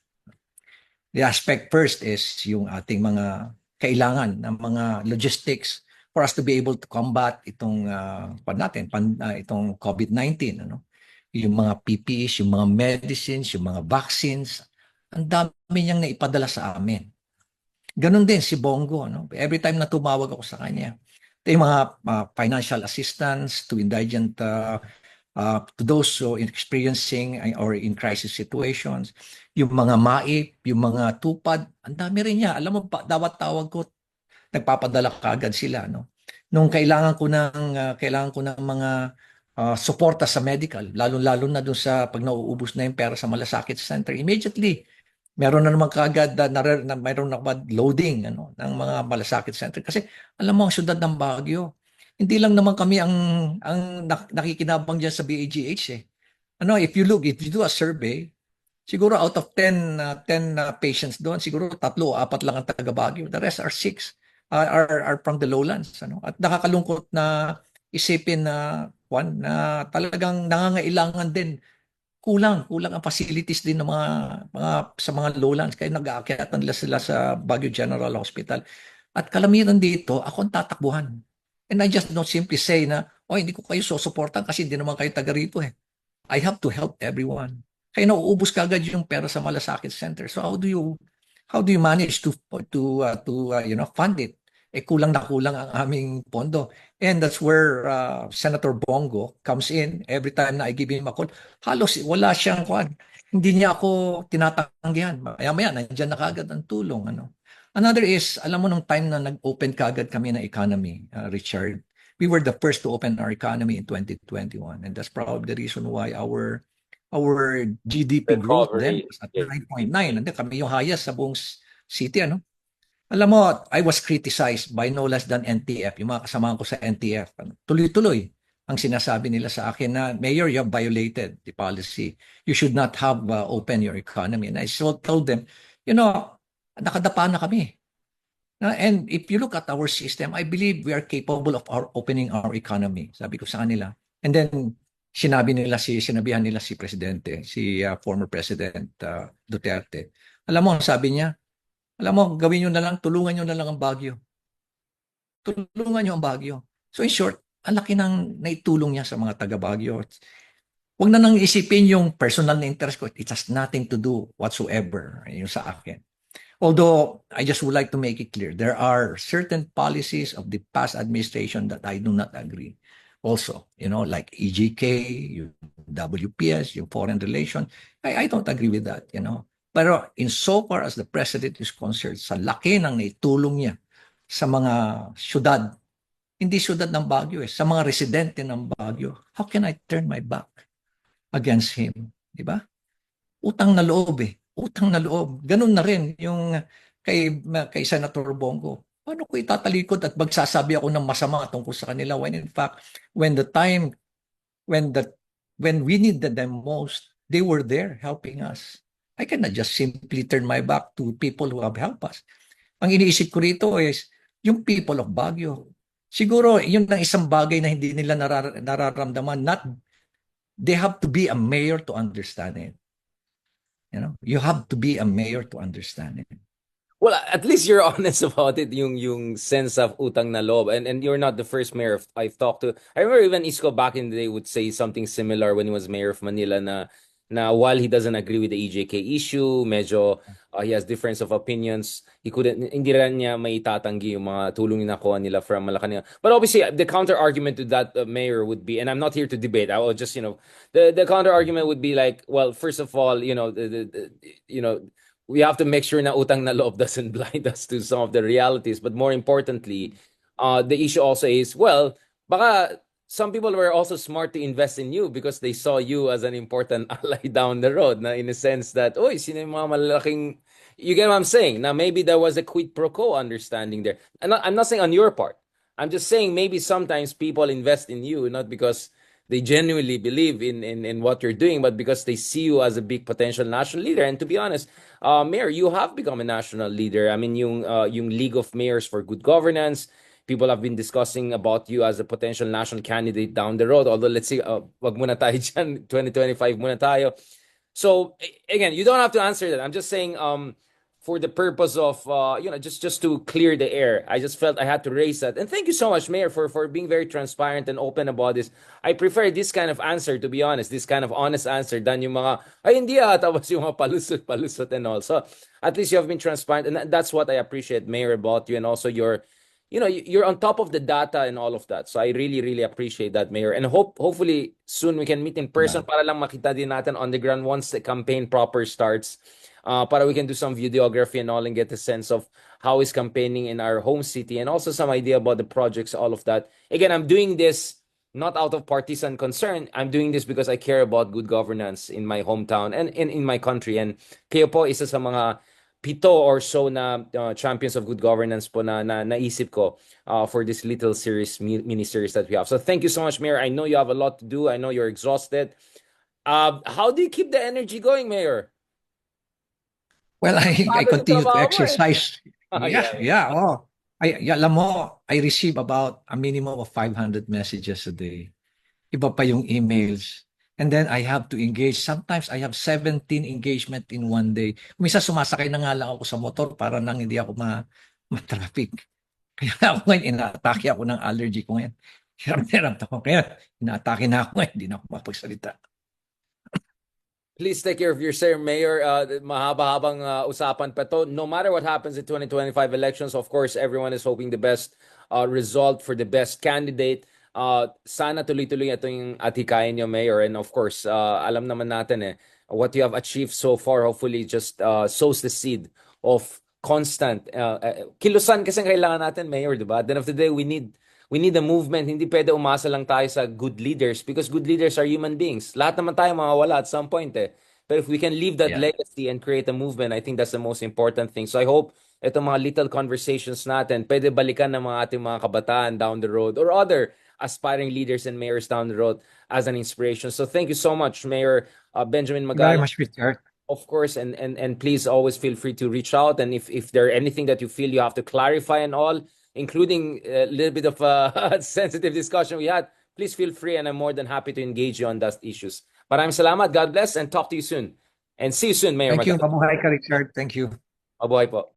The aspect first is yung ating mga kailangan ng mga logistics for us to be able to combat itong itong COVID-19, ano? Yung mga PPEs, yung mga medicines, yung mga vaccines, ang dami niyang naipadala sa amin. Ganon din si Bongo, no? Every time na tumawag ako sa kanya, ito yung mga financial assistance to indigent to those experiencing or in crisis situations, yung mga MAIP, yung mga tupad, ang dami rin niya. Alam mo, dawat tawag ko, nagpapadala kaagad sila, no? Nung kailangan ko ng mga suporta sa medical, lalo-lalo na dun sa pag nauubos na yung pera sa malasakit center, immediately meron na naman kaagad mayroon na loading ng mga malasakit center kasi alam mo ang syudad ng Baguio, hindi lang naman kami ang nakikinabang diyan sa BAGH eh. If you do a survey, siguro out of 10 patients doon, siguro 3 o 4 lang ang taga Baguio. The rest are 6 are from the lowlands, At nakakalungkot na isipin na talagang nangangailangan din kulang ang facilities din ng mga sa mga lowlands kaya nag-aakyatan sila sa Baguio General Hospital. At kalamitan dito, ako ang tatakbuhan. And I just don't simply say na, hindi ko kayo susuportan kasi hindi naman kayo taga rito eh. I have to help everyone. Kaya nauubos kagad yung pera sa malasakit center. So how do you manage to fund it? Kulang na kulang ang aming pondo. And that's where Senator Bongo comes in. Every time na I give him a call, halos wala siyang kwan. Hindi niya ako tinatanggihan. Maya-maya, nandiyan na kagad ang tulong. Another is, alam mo nung time na nag-open kagad kami ng economy, Richard, we were the first to open our economy in 2021. And that's probably the reason why our GDP growth then was at 9.9. And then kami yung highest sa buong city, Alam mo, I was criticized by no less than NTF, yung mga kasamahan ko sa NTF. Tuloy-tuloy ang sinasabi nila sa akin na, Mayor, you have violated the policy. You should not have opened your economy. And I told them, nakadapa na kami. And if you look at our system, I believe we are capable of opening our economy. Sabi ko sa kanila. And then, sinabihan nila si Presidente, si former President Duterte. Alam mo, sabi niya, gawin nyo na lang, tulungan nyo na lang ang Baguio. Tulungan nyo ang Baguio. So in short, ang laki ng naitulong niya sa mga taga Baguio. Huwag na nang isipin yung personal na interest ko. It has nothing to do whatsoever yung sa akin. Although, I just would like to make it clear, there are certain policies of the past administration that I do not agree. Also, like EGK, yung WPS, yung foreign relation, I don't agree with that, Pero in so far as the president is concerned, sa laki ng naitulong niya sa mga syudad, hindi syudad ng Baguio sa mga residente ng Baguio, how can I turn my back against him? Di ba? Utang na loob Utang na loob. Ganun na rin yung kay Senator Bongo. Paano ko itatalikod at magsasabi ako ng masama tungkol sa kanila when in fact, when we needed them most, they were there helping us. I cannot just simply turn my back to people who have helped us. Ang iniisip ko rito is yung people of Baguio. Siguro yun ang isang bagay na hindi nila nararamdaman. They have to be a mayor to understand it. You have to be a mayor to understand it. Well, at least you're honest about it, yung sense of utang na loob. And you're not the first mayor I've talked to. I remember even Isko back in the day would say something similar when he was mayor of Manila na na while he doesn't agree with the EJK issue, medyo he has difference of opinions. Hindi rin niya may tatanggi yung mga tulong na nakuha nila from Malacanang. But obviously, the counter argument to that, mayor, would be, and I'm not here to debate. I will just, the counter argument would be like, well, first of all, we have to make sure na utang na loob doesn't blind us to some of the realities. But more importantly, the issue also is, well, baka some people were also smart to invest in you because they saw you as an important ally down the road. Na in a sense that, oy, sino yung mga malalaking, you get what I'm saying? Now maybe there was a quid pro quo understanding there. I'm not saying on your part. I'm just saying maybe sometimes people invest in you not because they genuinely believe in what you're doing, but because they see you as a big potential national leader. And to be honest, Mayor, you have become a national leader. I mean, yung League of Mayors for Good Governance, people have been discussing about you as a potential national candidate down the road. Although, let's see, wag muna tayo dyan, 2025 muna tayo. So, again, you don't have to answer that. I'm just saying, for the purpose of, just to clear the air, I just felt I had to raise that. And thank you so much, Mayor, for being very transparent and open about this. I prefer this kind of answer, to be honest, this kind of honest answer than yung mga, ay, hindi tapos yung mga palusot and all. So, at least you have been transparent. And that's what I appreciate, Mayor, about you, and also you're on top of the data and all of that. So I really, really appreciate that, Mayor. And hopefully soon we can meet in person para lang makita din natin on the ground once the campaign proper starts. Para we can do some videography and all and get a sense of how is campaigning in our home city and also some idea about the projects, all of that. Again, I'm doing this not out of partisan concern. I'm doing this because I care about good governance in my hometown and in my country. And kayo po isa sa mga pito or so na champions of good governance po na naisip ko for this little series, mini series that we have. So thank you so much, Mayor. I know you have a lot to do. I know you're exhausted. How do you keep the energy going, Mayor? Well, I Pagod yung continue to trabaho mo eh. exercise. Yeah, Yeah, yeah. yeah. Oh, alam mo, I receive about a minimum of 500 messages a day. Iba pa yung emails. And then I have to engage. Sometimes I have 17 engagement in one day. Minsan sumasakay na nga lang ako sa motor para nang hindi ako ma-traffic. Kaya ako ngayon, inaatake ako ng allergy ko ngayon. Hirap ako. Kaya inaatake na ako ngayon. Hindi na ako mapagsalita. Please take care of yourself, Mayor. Mahaba-habang usapan pa to. No matter what happens in 2025 elections, of course, everyone is hoping the best result for the best candidate. Sana tuloy-tuloy ito yung atikain niyo, Mayor. And of course, alam naman natin what you have achieved so far, hopefully just sows the seed of constant. Kilusan kasi ang kailangan natin, Mayor, di ba? At the end of the day, we need a movement. Hindi pwede umasa lang tayo sa good leaders because good leaders are human beings. Lahat naman tayo mawawala at some point eh. But if we can leave that Yeah. legacy and create a movement, I think that's the most important thing. So I hope itong mga little conversations natin, pwede balikan ng mga ating mga kabataan down the road or other aspiring leaders and mayors down the road as an inspiration. So thank you so much, Mayor Benjamin Very Magalong. much, Richard. Of course, and please always feel free to reach out. And if there anything that you feel you have to clarify and all, including a little bit of a sensitive discussion we had, please feel free, and I'm more than happy to engage you on those issues. Maraming salamat. God bless, and talk to you soon. And see you soon, Mayor Thank you. Magalong. Mabuhay ka, Richard. Thank you. Mabuhay po.